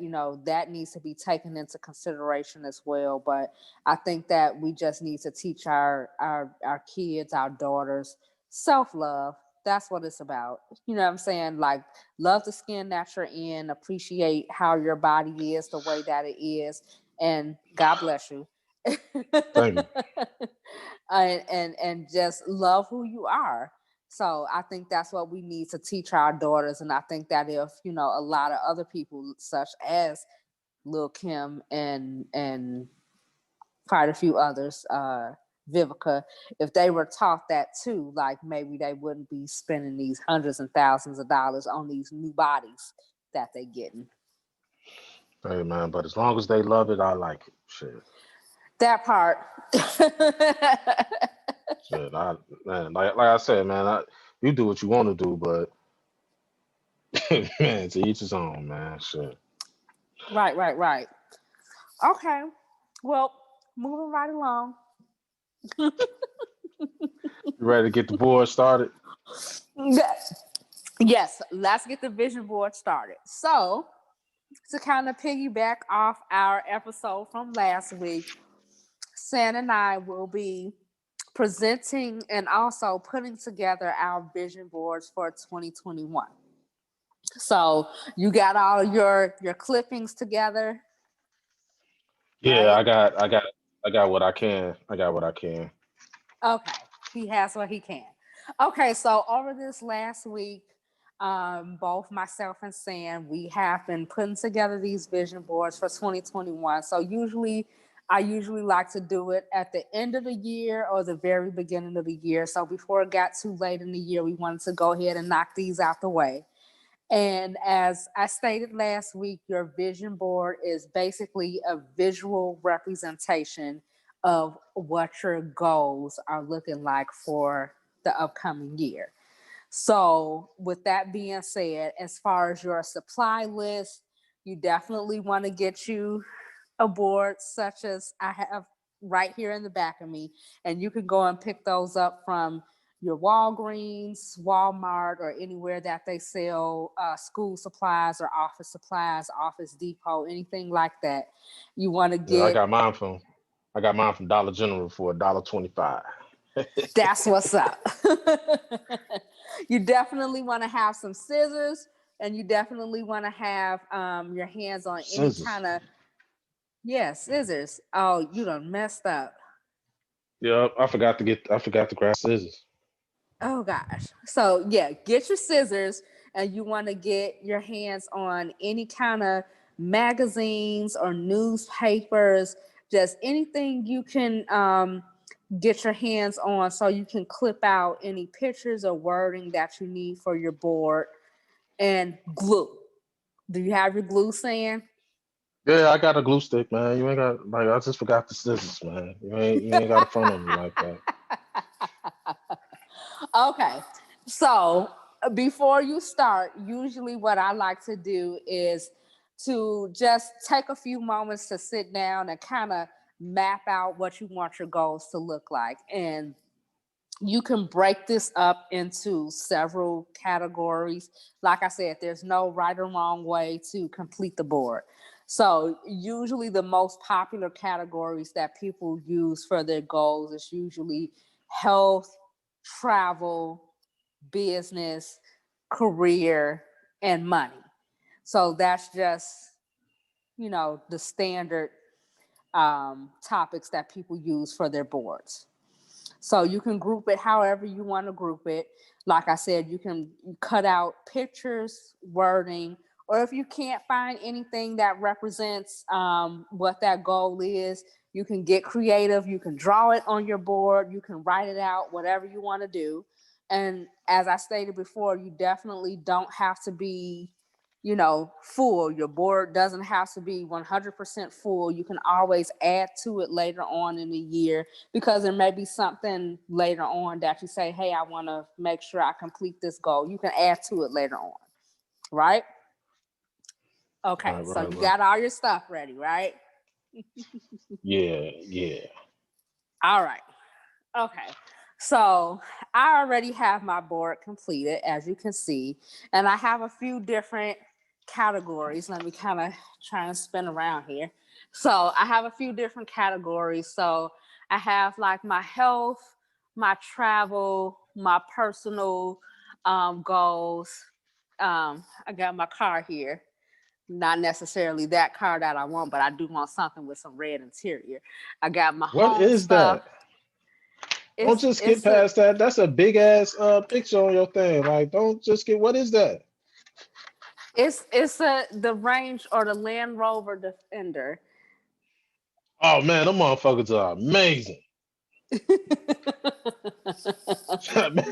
that needs to be taken into consideration as well. But I think that we just need to teach our kids, our daughters, self-love. That's what it's about. You know what I'm saying? Like love the skin that you're in, appreciate how your body is the way that it is, and God bless you. Thank you. And just love who you are. So I think that's what we need to teach our daughters, and I think that if a lot of other people, such as Lil Kim and quite a few others, Vivica, if they were taught that too, like maybe they wouldn't be spending these hundreds and thousands of dollars on these new bodies that they getting. Hey man, but as long as they love it, I like it. Shit. That part. Shit. Man, like I said, man, you do what you want to do, but man, to each his own, man. Shit. Right. Okay. Well, moving right along. You ready to get the board started? Yes, let's get the vision board started. So, to kind of piggyback off our episode from last week, San and I will be presenting and also putting together our vision boards for 2021. So, you got all your clippings together, Yeah, right? I got what I can. I got what I can. Okay, he has what he can. Okay, so over this last week, both myself and Sam, we have been putting together these vision boards for 2021. So I usually like to do it at the end of the year or the very beginning of the year. So before it got too late in the year, we wanted to go ahead and knock these out the way. And as I stated last week, your vision board is basically a visual representation of what your goals are looking like for the upcoming year. So, with that being said, as far as your supply list, you definitely want to get you a board such as I have right here in the back of me, and you can go and pick those up from your Walgreens, Walmart, or anywhere that they sell school supplies or office supplies, Office Depot, anything like that. You want to Yeah, get I got mine from Dollar General for $1.25. that's what's up. You definitely want to have some scissors, and you definitely want to have your hands on any Scissors. kind of yeah scissors. Oh, you done messed up. Yeah, I forgot to grab scissors. Oh gosh. So yeah, get your scissors and you want to get your hands on any kind of magazines or newspapers, just anything you can get your hands on so you can clip out any pictures or wording that you need for your board and glue. Do you have your glue, Sam? Yeah, I got a glue stick, man. You ain't got like I just forgot the scissors, man. You ain't got to front on me like that. Okay. So before you start, usually what I like to do is to just take a few moments to sit down and kind of map out what you want your goals to look like. And you can break this up into several categories. Like I said, there's no right or wrong way to complete the board. So, usually, the most popular categories that people use for their goals is usually health, travel, business, career, and money. So, that's just, the standard topics that people use for their boards. So you can group it however you want to group it. Like I said, you can cut out pictures, wording, or if you can't find anything that represents what that goal is, you can get creative. You can draw it on your board. You can write it out, whatever you want to do. And as I stated before, you definitely don't have to be full. Your board doesn't have to be 100% full. You can always add to it later on in the year because there may be something later on that you say, hey, I want to make sure I complete this goal. You can add to it later on, right? Okay, Right, so right, you right. got all your stuff ready, right? Yeah, yeah. All right. Okay. So I already have my board completed, as you can see, and I have a few different categories. Let me kind of try and spin around here. So I have a few different categories. So I have like my health, my travel, my personal goals. I got my car here. Not necessarily that car that I want, but I do want something with some red interior. I got my What home is stuff. that? Don't It's just skip it's a past that. That's a big ass picture on your thing. Like, don't just get. What is that? it's the Range or the Land Rover Defender. Oh man, them motherfuckers are amazing.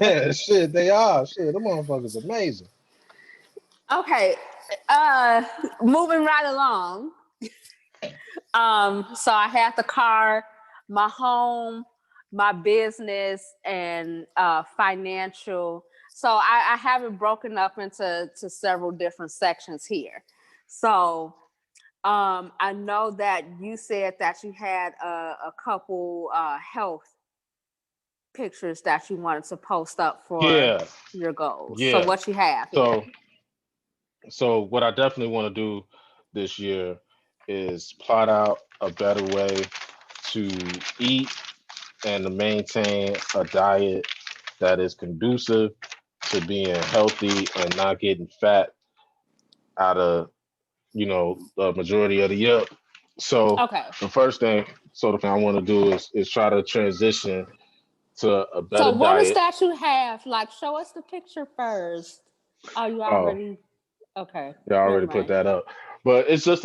Man, shit, they are. Shit, them motherfuckers amazing. Okay, uh, moving right along. So I had the car, my home, my business, and financial. So I have it broken up into several different sections here. So I know that you said that you had a couple health pictures that you wanted to post up for Yeah, your goals. So yeah. what you have here? So so what I definitely want to do this year is plot out a better way to eat and to maintain a diet that is conducive to being healthy and not getting fat out of the majority of the year. So Okay. the first thing, I want to do is try to transition to a So better what is diet. that you have? Like, show us the picture first. Oh, you Oh, already okay. yeah, I Never already put mind. that up. But it's just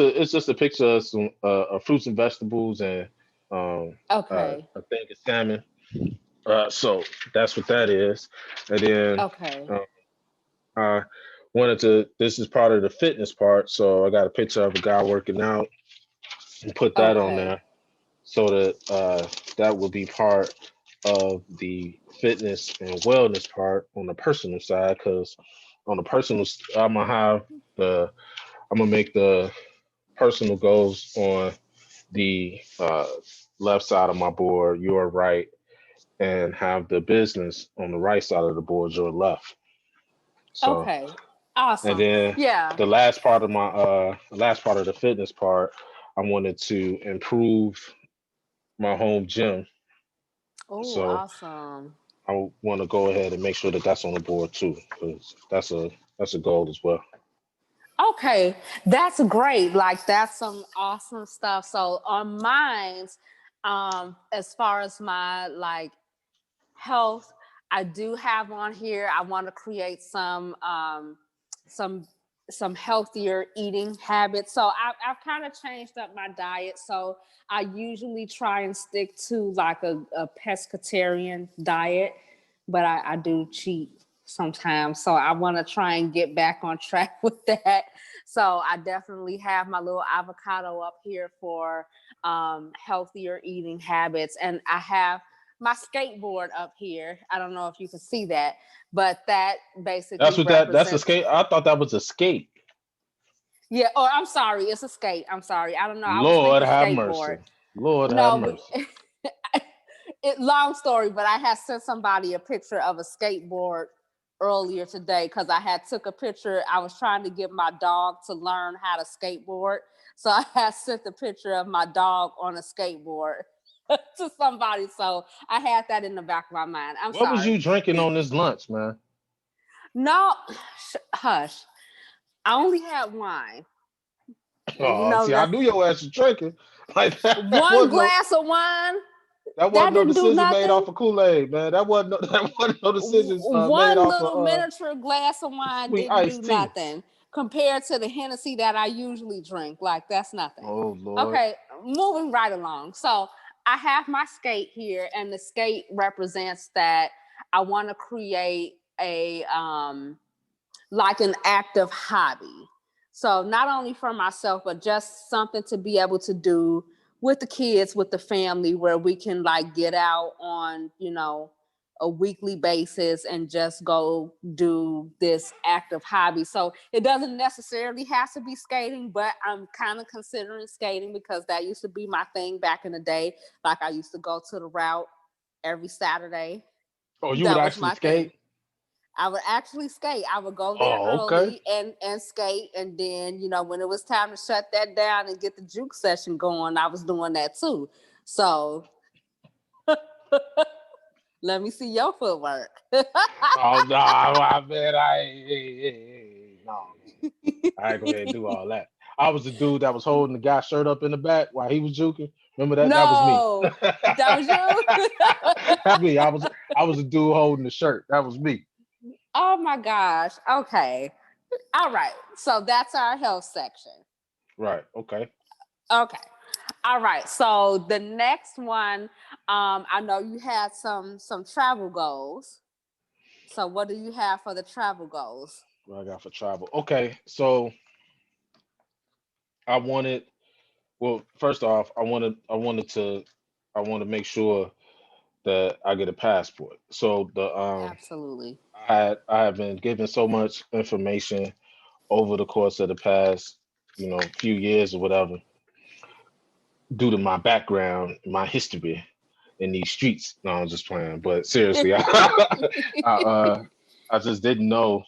a picture of some fruits and vegetables and Okay. a thing of salmon. So that's what that is. And then Okay. uh, I wanted to. This is part of the fitness part. So I got a picture of a guy working out and put that on Okay. there so that that will be part of the fitness and wellness part on the personal side. Because on the personal, the I'm gonna make the personal goals on the left side of my board, your right, and have the business on the right side of the board, your left. So, Okay. and Awesome. then Yeah. the last part of the fitness part, I wanted to improve my home gym. Oh, So awesome. I want to go ahead and make sure that that's on the board too, because that's a goal as well. Okay, that's great. Like that's some awesome stuff. So on mine's, as far as my like health, I do have on here. I want to create some some healthier eating habits. So I've kind of changed up my diet. So I usually try and stick to like a pescatarian diet, but I do cheat sometimes. So I want to try and get back on track with that. So I definitely have my little avocado up here for healthier eating habits. And I have my skateboard up here. I don't know if you can see that, but that That's basically what that's a represents. skate. I thought that was a skate. Yeah, or I'm sorry, it's a skate. I'm sorry. I don't know. I was Lord thinking have skateboard. mercy. Lord have No, mercy. long story, but I had sent somebody a picture of a skateboard earlier today because I had took a picture. I was trying to get my dog to learn how to skateboard. So I had sent the picture of my dog on a skateboard to somebody. So I had that in the back of my mind. I'm What was sorry. you drinking on this lunch, man? No, hush. I only had wine. And you Oh, know see, I that knew your ass was drinking. Like that one wasn't no glass of wine, that that wasn't no didn't do decision made nothing. off of Kool-Aid, man. That wasn't no, that wasn't no decisions made One off little of miniature glass of wine sweet didn't do iced tea. nothing compared to the Hennessy that I usually drink. Like, that's nothing. Oh Lord. Okay, moving right along. So, I have my skate here, and the skate represents that I want to create a like an active hobby. So not only for myself, but just something to be able to do with the kids, with the family, where we can like get out on, a weekly basis and just go do this active hobby. So it doesn't necessarily have to be skating, but I'm kind of considering skating because that used to be my thing back in the day. Like I used to go to the route every Saturday. Oh, you would That was actually my thing. skate? I would actually skate. I would go there Oh, okay. early and skate. And then, when it was time to shut that down and get the juke session going, I was doing that too. So let me see your footwork. Oh no, I man, no man. I ain't go ahead and do all that. I was the dude that was holding the guy's shirt up in the back while he was juking. Remember that? That was me. No, that was you. That's me. I was the dude holding the shirt. That was me. Oh my gosh. Okay. All right. So that's our health section. Right. Okay. Okay. All right. So the next one, I know you had some travel goals. So what do you have for the travel goals? What I got for travel? Okay. So I wanted. Well, first off, I want to make sure that I get a passport. So Absolutely. I have been given so much information over the course of the past few years or whatever, due to my background, my history in these streets. No, I'm just playing. But seriously, I just didn't know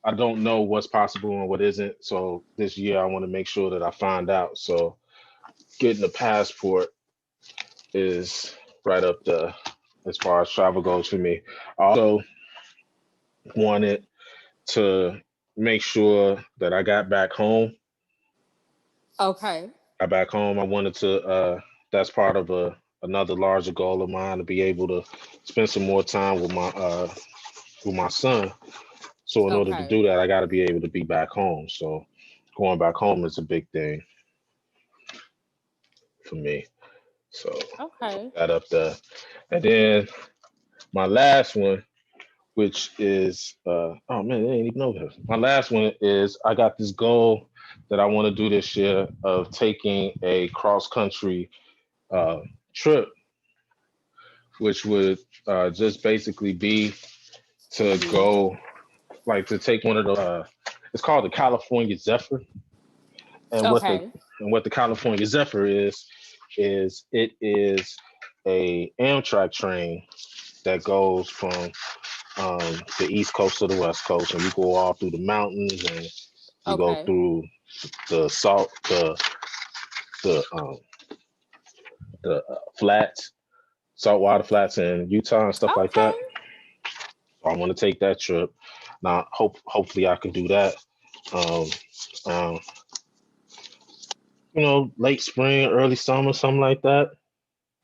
I don't know what's possible and what isn't. So this year I want to make sure that I find out. So getting a passport is right up there as far as travel goes for me. I also wanted to make sure that I got back home. Okay. I wanted to that's part of another larger goal of mine, to be able to spend some more time with my son. So in order to Okay. do that, I got to be able to be back home. So going back home is a big thing for me. So put Okay. that up there. And then my last one, which is oh man, I didn't even know this. My last one is I got this goal that I want to do this year of taking a cross country uh, trip, which would just basically be to Hmm. go, like, to take one of the it's called the California Zephyr. and what the Okay. and what the California Zephyr is it is a Amtrak train that goes from the East Coast to the West Coast, and you go all through the mountains, and you go Okay. through the salt the flats, saltwater flats in Utah and stuff like Okay. that. So I want to take that trip. Now, hopefully I can do that. Um, um, late spring, early summer, something like that.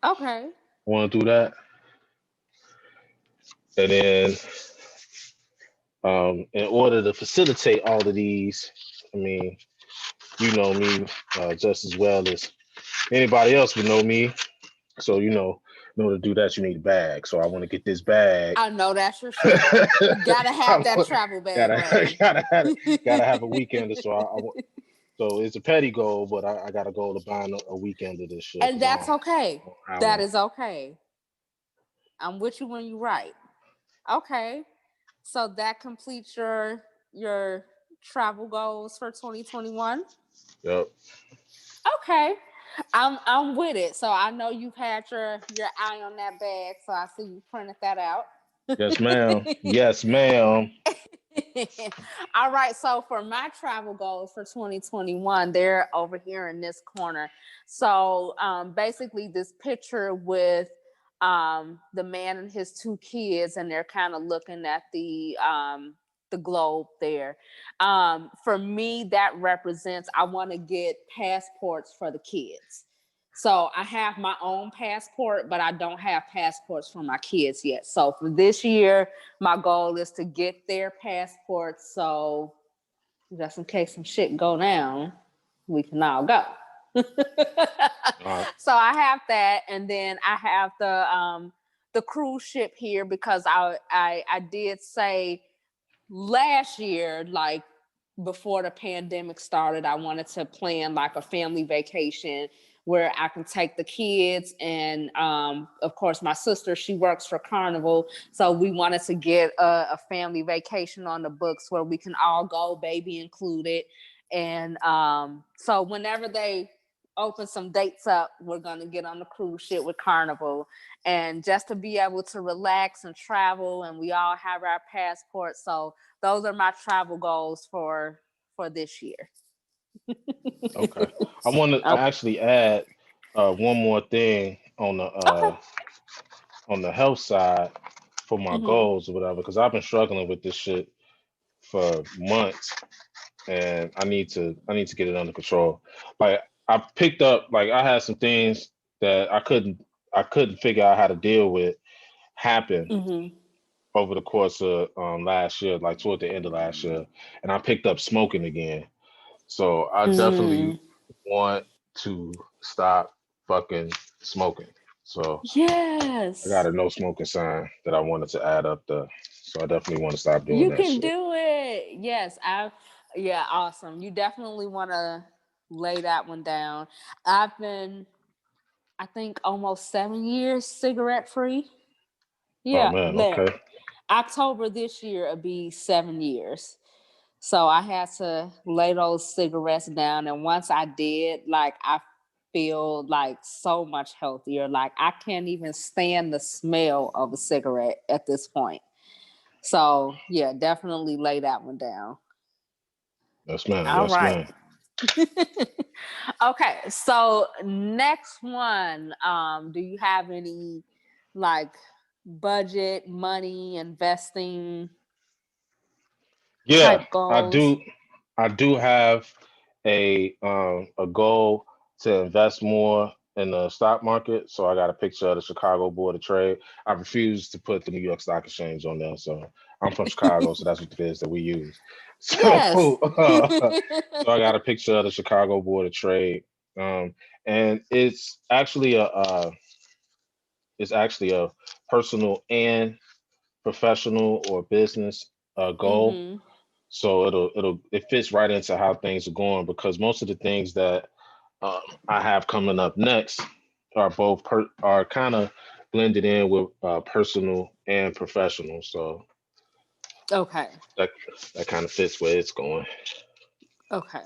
Okay. I want to do that, and then in order to facilitate all of these, I mean, you know me just as well as anybody else would know me. So in order to do that, you need a bag. So I want to get this bag. I know that's your shit. You gotta have that travel bag gotta ready. gotta have a weekend. So it's a petty goal, but I got a goal of buying a weekend of this shit And because that's okay. I don't have That one. is okay. I'm with you when you right. Okay. So that completes your travel goals for 2021. Yep. Okay. I'm with it. So I know you've had your eye on that bag. So I see you printed that out. Yes, ma'am. Yes, ma'am. All right. So for my travel goals for 2021, they're over here in this corner. So basically, this picture with the man and his two kids, and they're kind of looking at the globe there. For me, that represents I want to get passports for the kids. So I have my own passport, but I don't have passports for my kids yet. So for this year, my goal is to get their passports. So just in case some shit go down, we can all go. All right. So I have that, and then I have the cruise ship here because I did say last year, like before the pandemic started, I wanted to plan like a family vacation where I can take the kids. And of course, my sister, she works for Carnival. So we wanted to get a family vacation on the books where we can all go, baby included. And so whenever they open some dates up, we're going to get on the cruise ship with Carnival, and just to be able to relax and travel, and we all have our passports. So those are my travel goals for this year. Okay. I want to Okay. actually add one more thing Okay. on the health side for my Mm-hmm. goals or whatever, because I've been struggling with this shit for months, and I need to get it under control. Like, I picked up, like, I had some things that I couldn't figure out how to deal with happen Mm-hmm. over the course of last year, like toward the end of last year, and I picked up smoking again. So I definitely Mm. want to stop fucking smoking. So I got Yes. a no smoking sign that I wanted to add up there. So I definitely want to stop doing You that can shit. do it. Yes. Yeah, awesome. You definitely want to lay that one down. I've been, I think, almost 7 years cigarette free. Oh Yeah, man, look, okay. October this year will be 7 years. So I had to lay those cigarettes down. And once I did, like, I feel like so much healthier. Like, I can't even stand the smell of a cigarette at this point. So yeah, definitely lay that one down. Yes, ma'am. All Yes, right. ma'am. Okay. So next one, do you have any like budget, money, investing Yeah, type I goals? do. I do have a goal to invest more in the stock market. So I got a picture of the Chicago Board of Trade. I refuse to put the New York Stock Exchange on there. So I'm from Chicago, so that's what it is that we use. Yes. So so I got a picture of the Chicago Board of Trade, um, and it's actually a personal and professional or business goal. Mm-hmm. So it fits right into how things are going because most of the things that I have coming up next are kind of blended in with personal and professional. So Okay. that that kind of fits where it's going. Okay.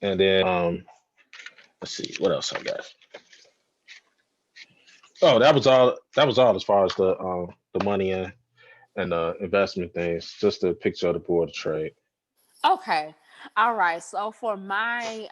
And then let's see what else I got. Oh, that was all. That was all as far as the money and investment things. Just a picture of the board of trade. Okay. All right. So for my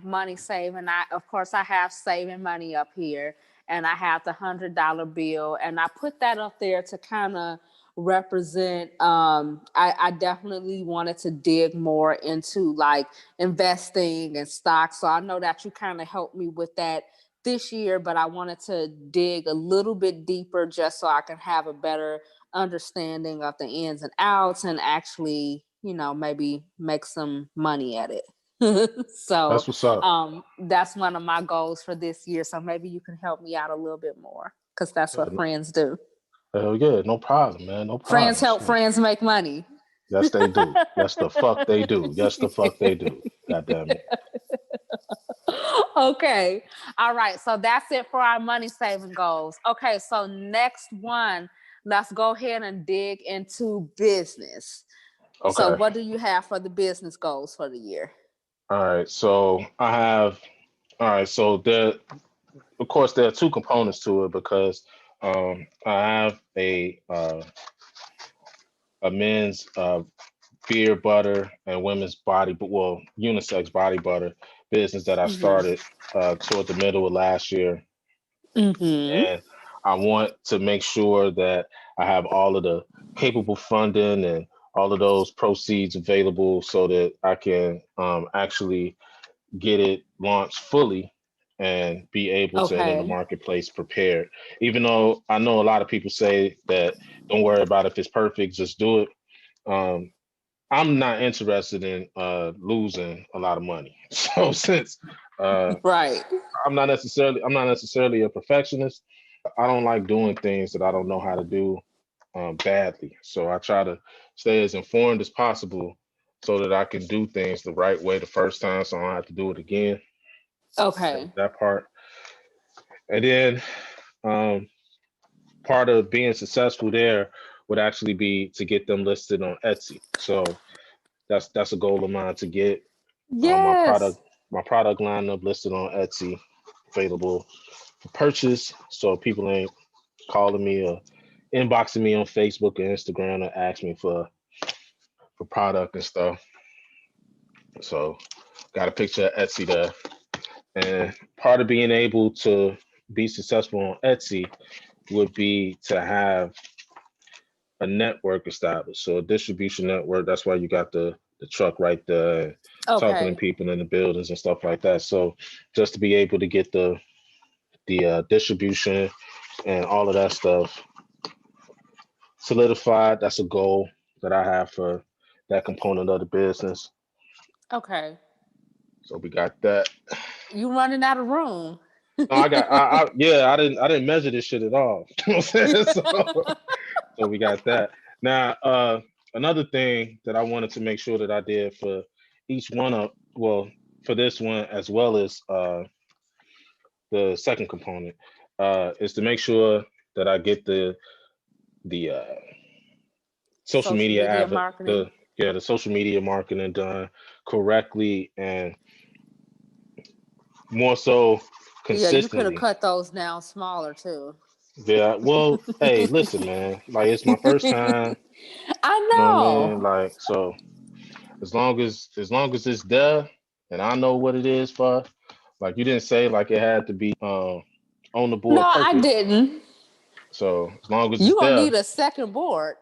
money saving, I of course I have saving money up here, and I have the $100 bill, and I put that up there to kind of represent. I definitely wanted to dig more into like investing and stocks. So I know that you kind of helped me with that this year, but I wanted to dig a little bit deeper just so I can have a better understanding of the ins and outs and actually, maybe make some money at it. So That's what's up. that's one of my goals for this year. So maybe you can help me out a little bit more because that's Yeah, what friends do. hell yeah, no problem, man. No Friends problem. help Shit. friends make money. Yes, they do. Yes, the fuck they do. Yes, the fuck they do. God damn it. Okay. All right. So that's it for our money saving goals. Okay. So next one, let's go ahead and dig into business. So Okay. what do you have for the business goals for the year? All right. So I have. All right. So there, of course, there are two components to it because I have a men's beer butter and women's body, but well, unisex body butter business that I Mm-hmm. started toward the middle of last year, Mm-hmm. and I want to make sure that I have all of the capable funding and all of those proceeds available so that I can actually get it launched fully and be able to enter the Okay. marketplace prepared. Even though I know a lot of people say that don't worry about if it's perfect, just do it. Um, I'm not interested in losing a lot of money. So since uh, Right. I'm not necessarily a perfectionist. I don't like doing things that I don't know how to do badly. So I try to stay as informed as possible so that I can do things the right way the first time, so I don't have to do it again. There's Okay. that part. And then um, part of being successful there would actually be to get them listed on Etsy. So that's a goal of mine to get my Yes. product lineup listed on Etsy, available for purchase. So people ain't calling me or inboxing me on Facebook and Instagram and ask me for product and stuff. So got a picture of Etsy there. And part of being able to be successful on Etsy would be to have a network established. So a distribution network, that's why you got the truck right there, and talking to Okay. people in the buildings and stuff like that. So just to be able to get the distribution and all of that stuff solidified, that's a goal that I have for that component of the business. Okay. So we got that. You running out of room. No, yeah, I didn't measure this shit at all. You know what I'm saying? So we got that. Now, another thing that I wanted to make sure that I did for each one of, well, for this one as well as the second component, is to make sure that I get the social Social media media marketing. the social media marketing done correctly and more so Yeah, you could have consistently. cut those down smaller too. Yeah, well, hey, listen, man. Like it's my first time. I You know what I mean? know. Like so, as long as it's there, and I know what it is for. Like you didn't say like it had to be on the No, board I perfect. didn't. So as long as You it's gonna there, need a second board.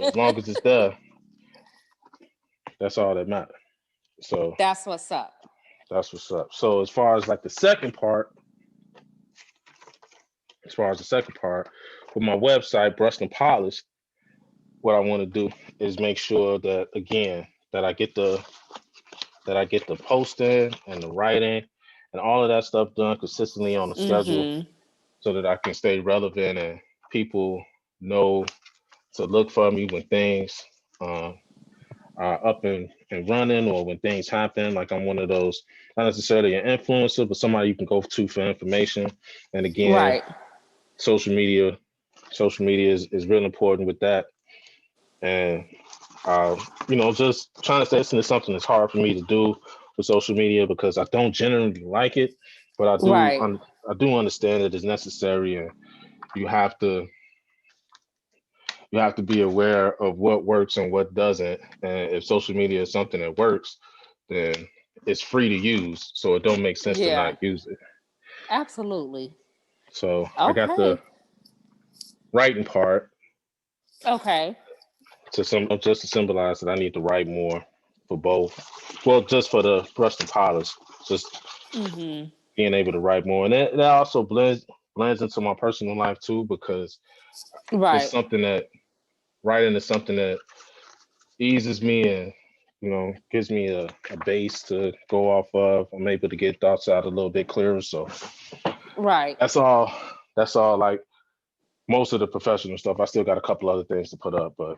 as long as it's there, that's all that matters. So That's what's up. that's what's up. So as far as like the second part, as far as the second part, with my website, Brushed and Polished, what I want to do is make sure that again that I get the posting and the writing and all of that stuff done consistently on the schedule Mm-hmm. so that I can stay relevant and people know to look for me when things um, are up and running or when things happen. Like I'm one of those, not necessarily an influencer, but somebody you can go to for information. And again, Right. social media, social media is real important with that. And just trying to say this is something that's hard for me to do with social media because I don't generally like it, but Right. I do understand that it's necessary, and you have to you have to be aware of what works and what doesn't. And if social media is something that works, then it's free to use, so it don't make sense to Yeah. not use it. Absolutely. So I got the Okay. writing part Okay. to some just to symbolize that I need to write more for both. Well, just for the brush and polish, just Mm-hmm. being able to write more, and that also blends into my personal life too because it's Right. something that writing is something that eases me and gives me a base to go off of. I'm able to get thoughts out a little bit clearer. So Right. that's all. That's all. Like most of the professional stuff, I still got a couple other things to put up, but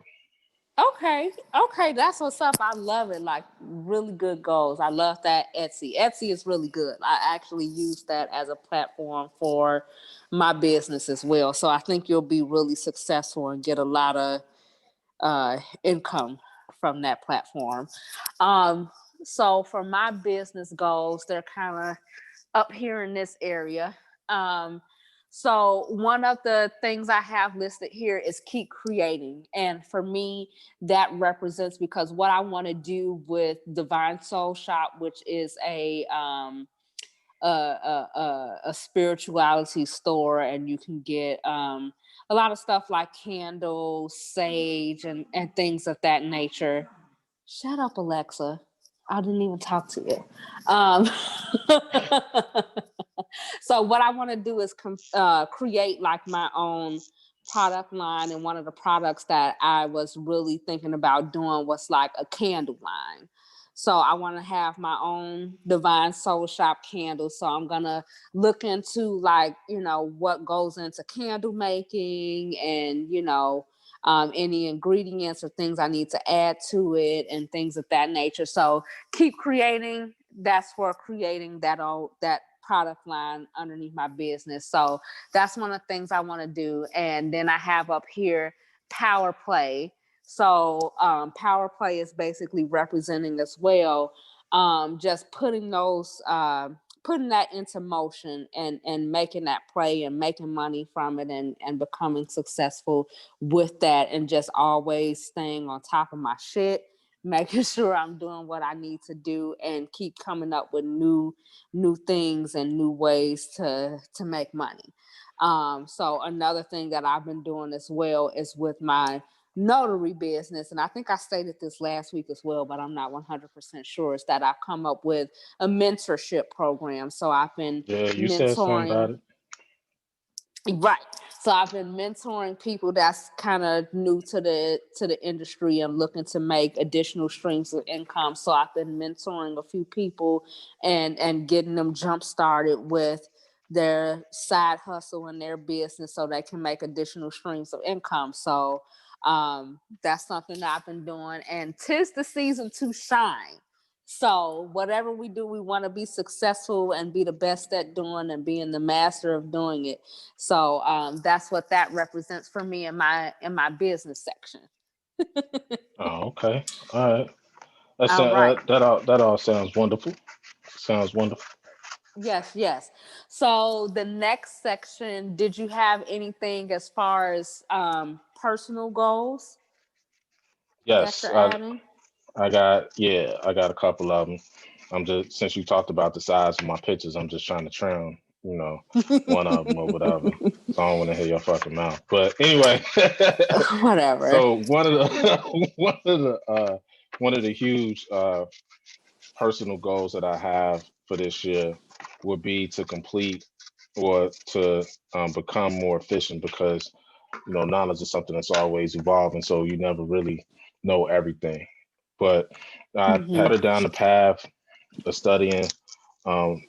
Okay. Okay. That's what's up. I love it. Like really good goals. I love that Etsy. Etsy is really good. I actually use that as a platform for my business as well. So I think you'll be really successful and get a lot of income from that platform. Um, so for my business goals, they're kind of up here in this area. Um, so one of the things I have listed here is keep creating. And for me, that represents because what I want to do with Divine Soul Shop, which is a spirituality store, and you can get a lot of stuff like candles, sage, and things of that nature. Shut up, Alexa. I didn't even talk to you. Um, so what I want to do is create like my own product line, and one of the products that I was really thinking about doing was like a candle line. So I want to have my own Divine Soul Shop candles. So I'm gonna look into like what goes into candle making, and any ingredients or things I need to add to it and things of that nature. So keep creating. That's for creating that product line underneath my business. So that's one of the things I want to do. And then I have up here power play. So power play is basically representing as well, just putting that into motion and making that play and making money from it, and becoming successful with that, and just always staying on top of my shit, making sure I'm doing what I need to do, and keep coming up with new things and new ways to make money. So another thing that I've been doing as well is with my notary business, and I think I stated this last week as well, but I'm not 100% sure, is that I've come up with a mentorship program. So I've been yeah, you said something about mentoring. it. Right. So I've been mentoring people that's kind of new to the industry and looking to make additional streams of income. So I've been mentoring a few people and getting them jump started with their side hustle and their business so they can make additional streams of income. So that's something that I've been doing. And 'tis the season to shine. So whatever we do, we want to be successful and be the best at doing and being the master of doing it. So that's what that represents for me in my business section. Oh, okay. All right. All right. That all sounds wonderful. Sounds wonderful. Yes, yes. So the next section, did you have anything as far as personal goals that Yes, you're adding? I got a couple of them. I'm just since you talked about the size of my pictures, I'm just trying to trim, one of them or whatever. So I don't want to hear your fucking mouth. But anyway, Whatever. so one of the one of the huge personal goals that I have for this year would be to complete or to become more efficient because knowledge is something that's always evolving, so you never really know everything. But I Hmm. had down the path of studying um,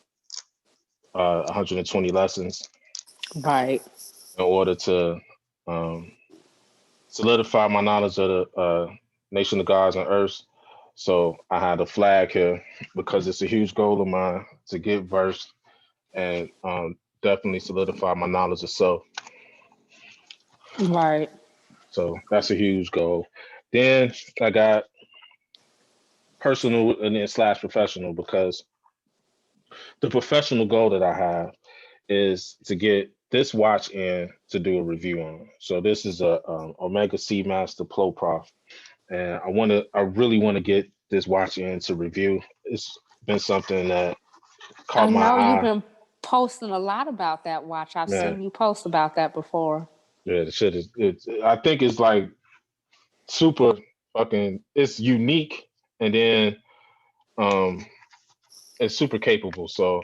120 lessons Right. in order to um, solidify my knowledge of the nation of gods and earths. So I had a flag here because it's a huge goal of mine to get versed and definitely solidify my knowledge of self. Right. So that's a huge goal. Then I got personal and then slash professional because the professional goal that I have is to get this watch in to do a review on. So this is a Omega Seamaster Pro Prof, and I really want to get this watch in to review. It's been something that I caught my know you've eye, been posting a lot about that watch. I've man. seen you post about that before. Yeah, the shit is. I think it's like super fucking. It's unique, and then um, it's super capable. So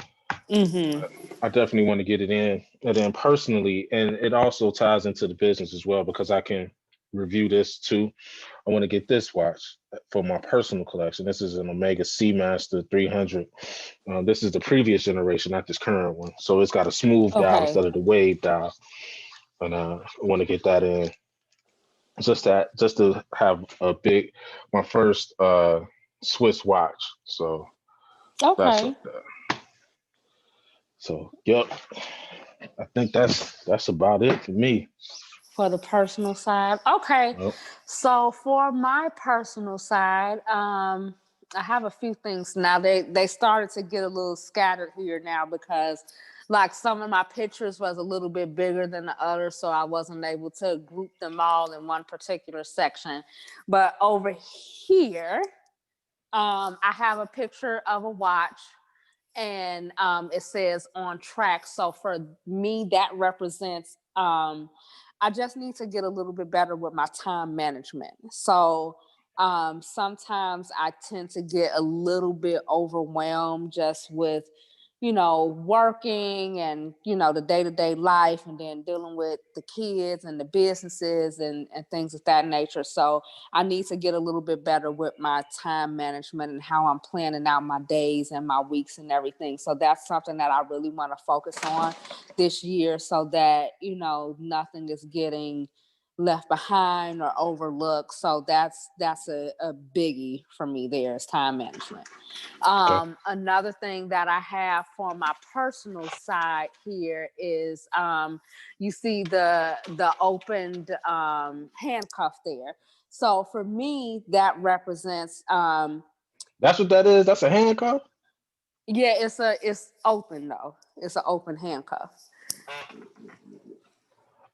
Mm-hmm. I definitely want to get it in. And then personally, and it also ties into the business as well because I can review this too. I want to get this watch for my personal collection. This is an Omega Seamaster 300. This is the previous generation, not this current one. So it's got a smooth dial Okay. instead of the wave dial. And I want to get that in just to have my first Swiss watch. So that's Okay. yep. I think that's about it for me. For the personal side. Okay. Yep. So for my personal side, I have a few things now. They started to get a little scattered here now because like some of my pictures was a little bit bigger than the others, so I wasn't able to group them all in one particular section. But over here, I have a picture of a watch and it says on track. So for me, that represents I just need to get a little bit better with my time management. So sometimes I tend to get a little bit overwhelmed just with working and the day-to-day life and then dealing with the kids and the businesses and things of that nature. So I need to get a little bit better with my time management and how I'm planning out my days and my weeks and everything. So that's something that I really want to focus on this year so that, nothing is getting left behind or overlooked. So that's a biggie for me there is time management. Okay. Another thing that I have for my personal side here is you see the opened handcuff there. So for me, that represents That's what that is. That's a handcuff. yeah, it's open though. It's an open handcuff.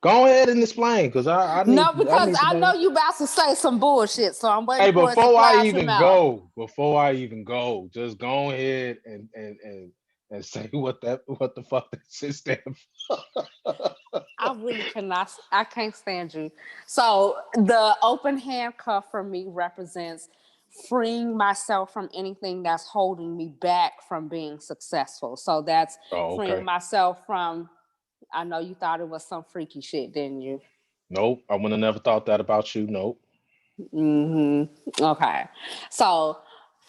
Go ahead and explain, because No, I because need to I know know. you about to say some bullshit, so I'm waiting Hey, for it to fly out your mouth. before I even go, just go ahead and say what the fuck that shit stand I really cannot. I can't stand you. So the open handcuff for me represents freeing myself from anything that's holding me back from being successful. So that's Oh, freeing okay. myself from. I know you thought it was some freaky shit, didn't you? Nope. I would have never thought that about you. Nope. Okay. So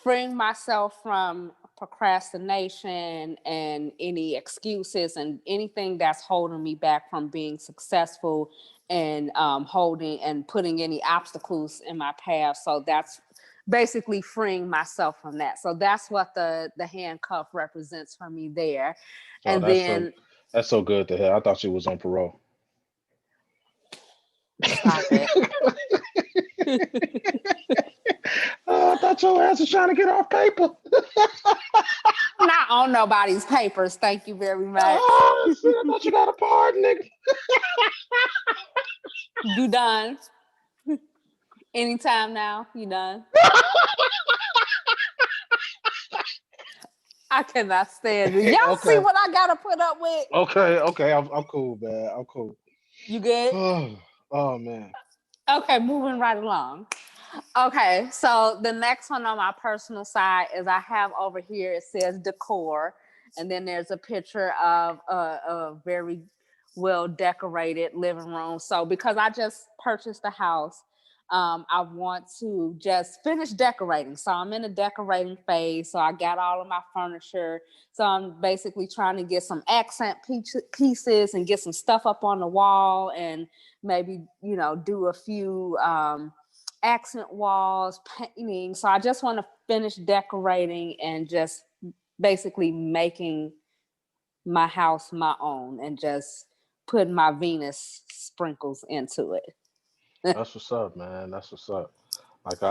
freeing myself from procrastination and any excuses and anything that's holding me back from being successful and holding and putting any obstacles in my path. So that's basically freeing myself from that. So that's what the handcuff represents for me there. Oh, And then that's so good to hear. I thought you was on parole. stop it. I thought your ass was trying to get off paper. I'm not on nobody's papers. Thank you very much. Oh shit! I thought you got a pardon, nigga. You done? Anytime now? You done? I cannot stand it. Y'all see Okay. what I gotta put up with? Okay. I'm cool, man. I'm cool. You good? Oh man. Okay, moving right along. Okay, so the next one on my personal side is I have over here, it says decor, and then there's a picture of a very well decorated living room. So because I just purchased a house, I want to just finish decorating. So I'm in the decorating phase. So I got all of my furniture. So I'm basically trying to get some accent pieces and get some stuff up on the wall and maybe, do a few accent walls, painting. So I just want to finish decorating and just basically making my house my own and just putting my Venus sprinkles into it. That's what's up, man. That's what's up. Like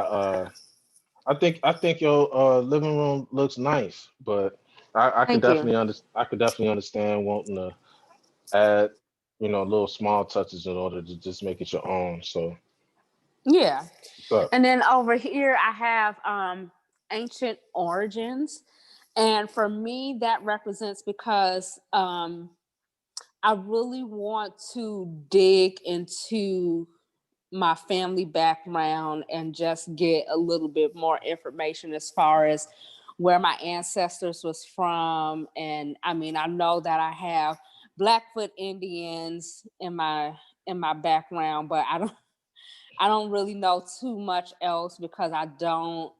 I think your living room looks nice, but I could Thank you. definitely I could definitely understand wanting to add, little small touches in order to just make it your own. So Yeah. what's up? And then over here I have ancient origins. And for me, that represents because I really want to dig into my family background and just get a little bit more information as far as where my ancestors was from. And I mean, I know that I have Blackfoot Indians in my background, but I don't really know too much else because I don't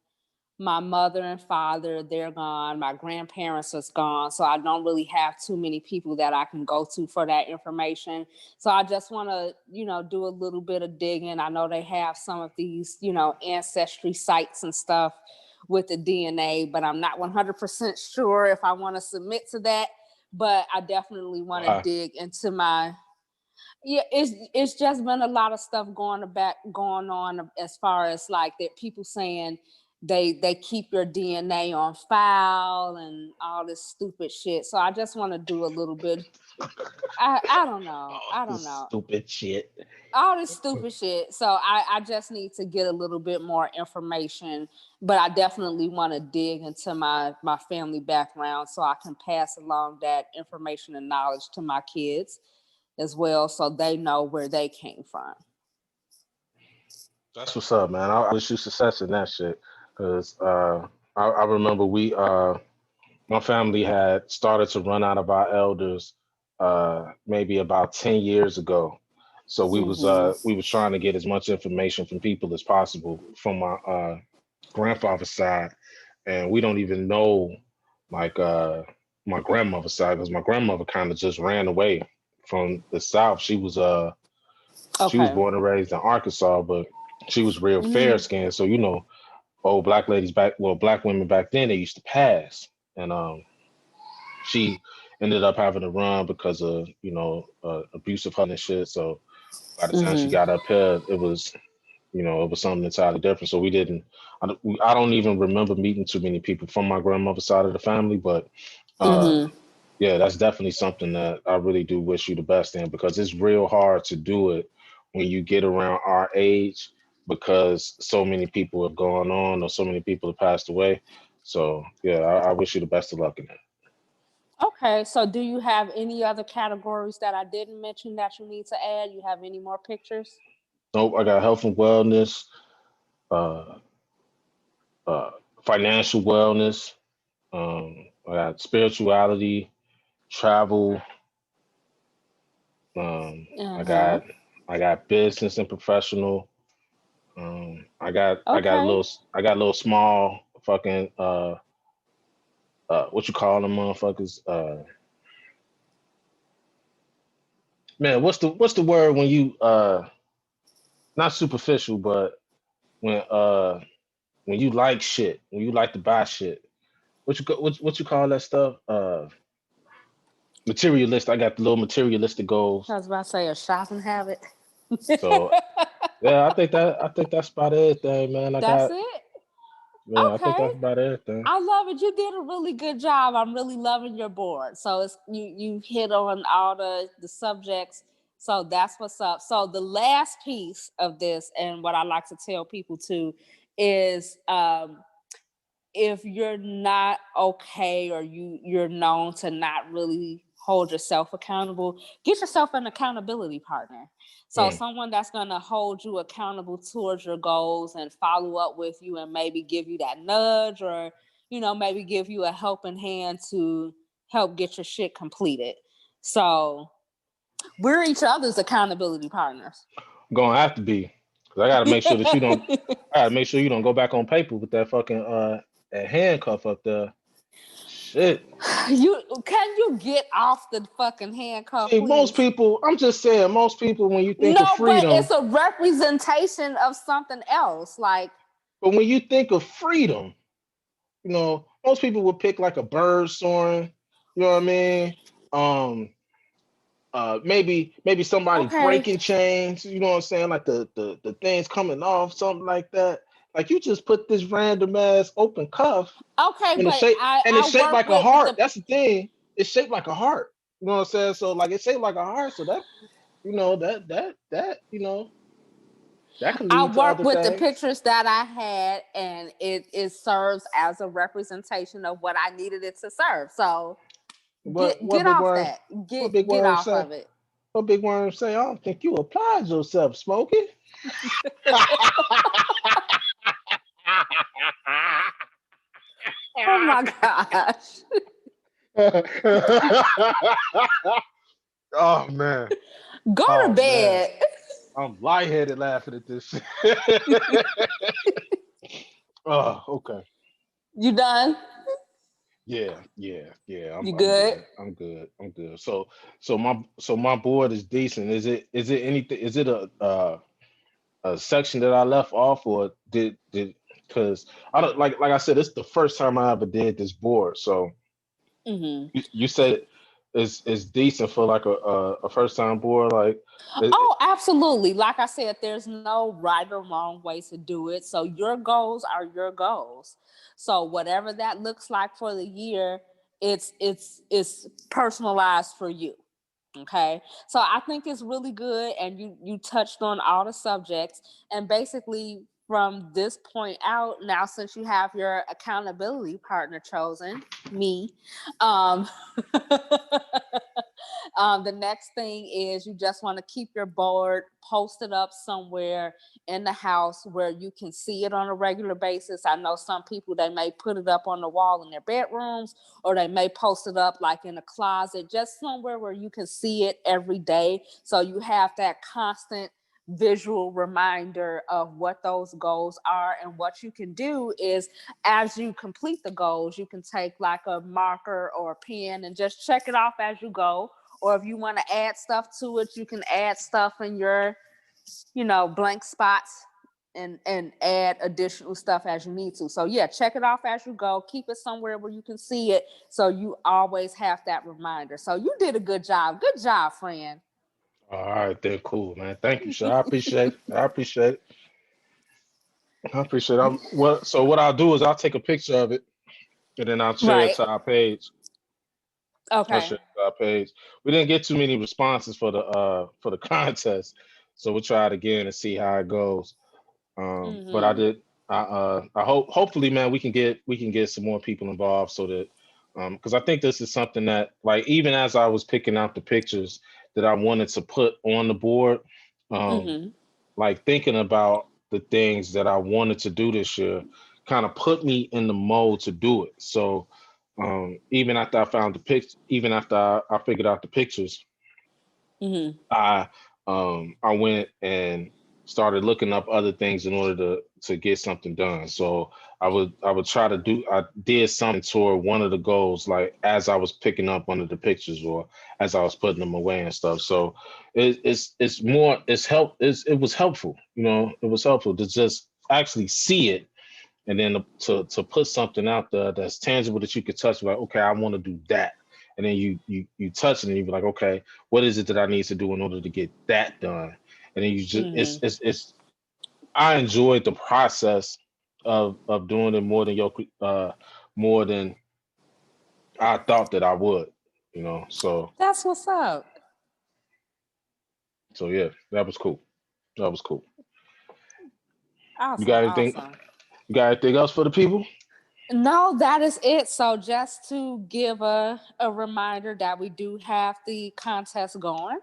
my mother and father, they're gone. My grandparents is gone. So I don't really have too many people that I can go to for that information. So I just want to, do a little bit of digging. I know they have some of these, ancestry sites and stuff with the DNA, but I'm not 100% sure if I want to submit to that. But I definitely want to Why? dig into my it's just been a lot of stuff going on as far as like that people saying they keep your DNA on file and all this stupid shit. So I just want to do a little bit. I don't know. Oh, I don't this know. stupid shit. All this stupid shit. So I just need to get a little bit more information, but I definitely want to dig into my family background so I can pass along that information and knowledge to my kids as well, so they know where they came from. That's what's up, man. I wish you success in that shit. Cause I remember my family had started to run out of our elders maybe about 10 years ago. So Mm-hmm. we was trying to get as much information from people as possible from my grandfather's side. And we don't even know like my grandmother's side because my grandmother kind of just ran away from the South. She was Okay. born and raised in Arkansas, but she was real fair Mm-hmm. skinned. So old black ladies black women back then, they used to pass, and she ended up having to run because of abusive husband and shit. So by the time she Mm-hmm. got up here, it was something entirely different. So we didn't. I don't even remember meeting too many people from my grandmother's side of the family, but uh, Mm-hmm. yeah, that's definitely something that I really do wish you the best in because it's real hard to do it when you get around our age because so many people have gone on or so many people have passed away. So yeah, I wish you the best of luck in that. Okay, so do you have any other categories that I didn't mention that you need to add? You have any more pictures? Nope, I got health and wellness, uh, uh, financial wellness, I got spirituality, travel, I Uh-huh. got business and professional. Okay. I got a little small fucking what you call them motherfuckers? Man, what's the word when you not superficial, but when uh when you like shit, when you like to buy shit. What you call that stuff? Materialist. I got the little materialistic goals. I was about to say a shopping habit. So Yeah, I think that's about everything, man. That's it. Yeah, I think Okay. that's about everything. I love it. You did a really good job. I'm really loving your board. So it's you hit on all the subjects. So that's what's up. So the last piece of this, and what I like to tell people too, is if you're not okay, or you're known to not really hold yourself accountable, get yourself an accountability partner. So Mm. someone that's going to hold you accountable towards your goals and follow up with you, and maybe give you that nudge, or maybe give you a helping hand to help get your shit completed. So we're each other's accountability partners. Gonna have to be. 'Cause I gotta make sure that you don't. I gotta make sure you don't go back on paper with that fucking that handcuff up there. Shit. You get off the fucking handcuff, See, most please? people. I'm just saying, most people when you think of No, but freedom, it's a representation of something else. Like, but when you think of freedom, most people would pick like a bird soaring. You know what I mean? Um, maybe somebody okay, breaking chains, you know what I'm saying? Like the things coming off, something like that. Like you just put this random ass open cuff okay, and but it's I shaped work like a with heart. the That's the thing. It's shaped like a heart. You know what I'm saying? So like it's shaped like a heart. So that that can I lead to work other with the things. pictures that I had, and it serves as a representation of what I needed it to serve. So What get big off worm? that. What big Get worm off say? of it. What big worm say? I don't think you applied yourself, Smokey. Oh my gosh. Oh man. Go to Oh man. bed. I'm lightheaded laughing at this shit. Oh, okay. You done? Yeah. You I'm good? good. I'm good. So my board is decent. Is it anything? Is it a section that I left off, or did because I don't like I said, it's the first time I ever did this board. So Mm-hmm. you said it's decent for like a first time board. Like Oh, absolutely. Like I said, there's no right or wrong way to do it. So your goals are your goals. So whatever that looks like for the year, it's personalized for you. Okay. So I think it's really good, and you touched on all the subjects, and basically from this point out, now since you have your accountability partner chosen, me, um the next thing is you just want to keep your board posted up somewhere in the house where you can see it on a regular basis. I know some people, they may put it up on the wall in their bedrooms, or they may post it up like in a closet, just somewhere where you can see it every day. So you have that constant visual reminder of what those goals are. And what you can do is, as you complete the goals, you can take like a marker or a pen and just check it off as you go. Or if you want to add stuff to it, you can add stuff in your, blank spots, and add additional stuff as you need to. So yeah, check it off as you go. Keep it somewhere where you can see it, so you always have that reminder. So you did a good job. Good job, friend. all right, then cool, man. Thank you, sir. I appreciate it. I appreciate it. So what I'll do is I'll take a picture of it and then I'll share it Right. to our page. I'll share Okay. it to our page. We didn't get too many responses for the contest, so we'll try it again and see how it goes. But I Mm-hmm. did. I hopefully, man, we can get some more people involved so that because I think this is something that, like, even as I was picking out the pictures that I wanted to put on the board, um, Mm-hmm. like thinking about the things that I wanted to do this year kind of put me in the mode to do it. So even after I found the pics, even after I figured out the pictures, Mm-hmm. I I went and started looking up other things in order to get something done. So I would try to do I did something toward one of the goals, like as I was picking up one of the pictures or as I was putting them away and stuff. So it's more it was helpful, it was helpful to just actually see it, and then to put something out there that's tangible that you could touch, like, okay, I want to do that, and then you touch it and you be like, okay, what is it that I need to do in order to get that done? And then you just Mm-hmm. I enjoyed the process of doing it more than I thought that I would, you know. That's what's up. So yeah, that was cool. That was cool. You Awesome, got anything? awesome. You got anything else for the people? No, that is it. So just to give a reminder that we do have the contest going.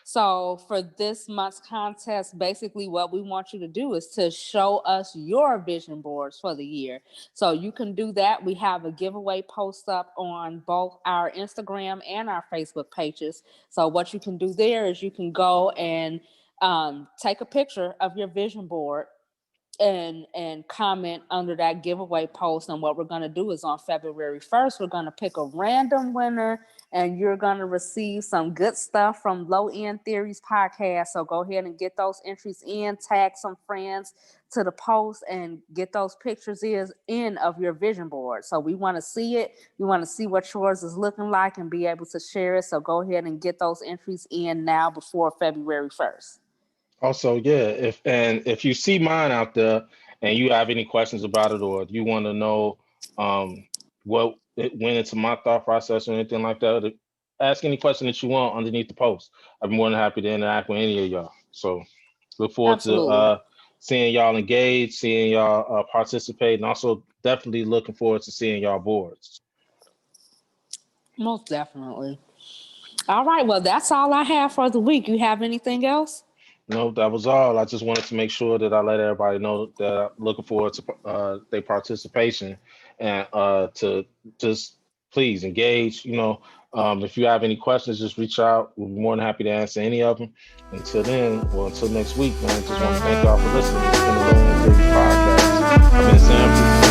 So for this month's contest, basically what we want you to do is to show us your vision boards for the year. So you can do that. We have a giveaway post up on both our Instagram and our Facebook pages. So what you can do there is you can go and take a picture of your vision board and comment under that giveaway post. And what we're going to do is on February 1st, we're going to pick a random winner, and you're going to receive some good stuff from Low End Theories podcast. So go ahead and get those entries in, tag some friends to the post, and get those pictures in of your vision board. So we want to see it. We want to see what yours is looking like and be able to share it. So go ahead and get those entries in now before February 1st. Also, yeah, if you see mine out there and you have any questions about it, or you want to know um what it went into my thought process or anything like that, ask any question that you want underneath the post. I'd be more than happy to interact with any of y'all. So look forward to Absolutely. seeing y'all engage, seeing y'all participate, and also definitely looking forward to seeing y'all boards. Most definitely. All right. Well, that's all I have for the week. You have anything else? No, that was all. I just wanted to make sure that I let everybody know that I'm looking forward to their participation, and to just please engage. If you have any questions, just reach out. We'll be more than happy to answer any of them. Until then, well, until next week, man, just want to thank y'all for listening. This has been the Low End Theories podcast. I've been Sam.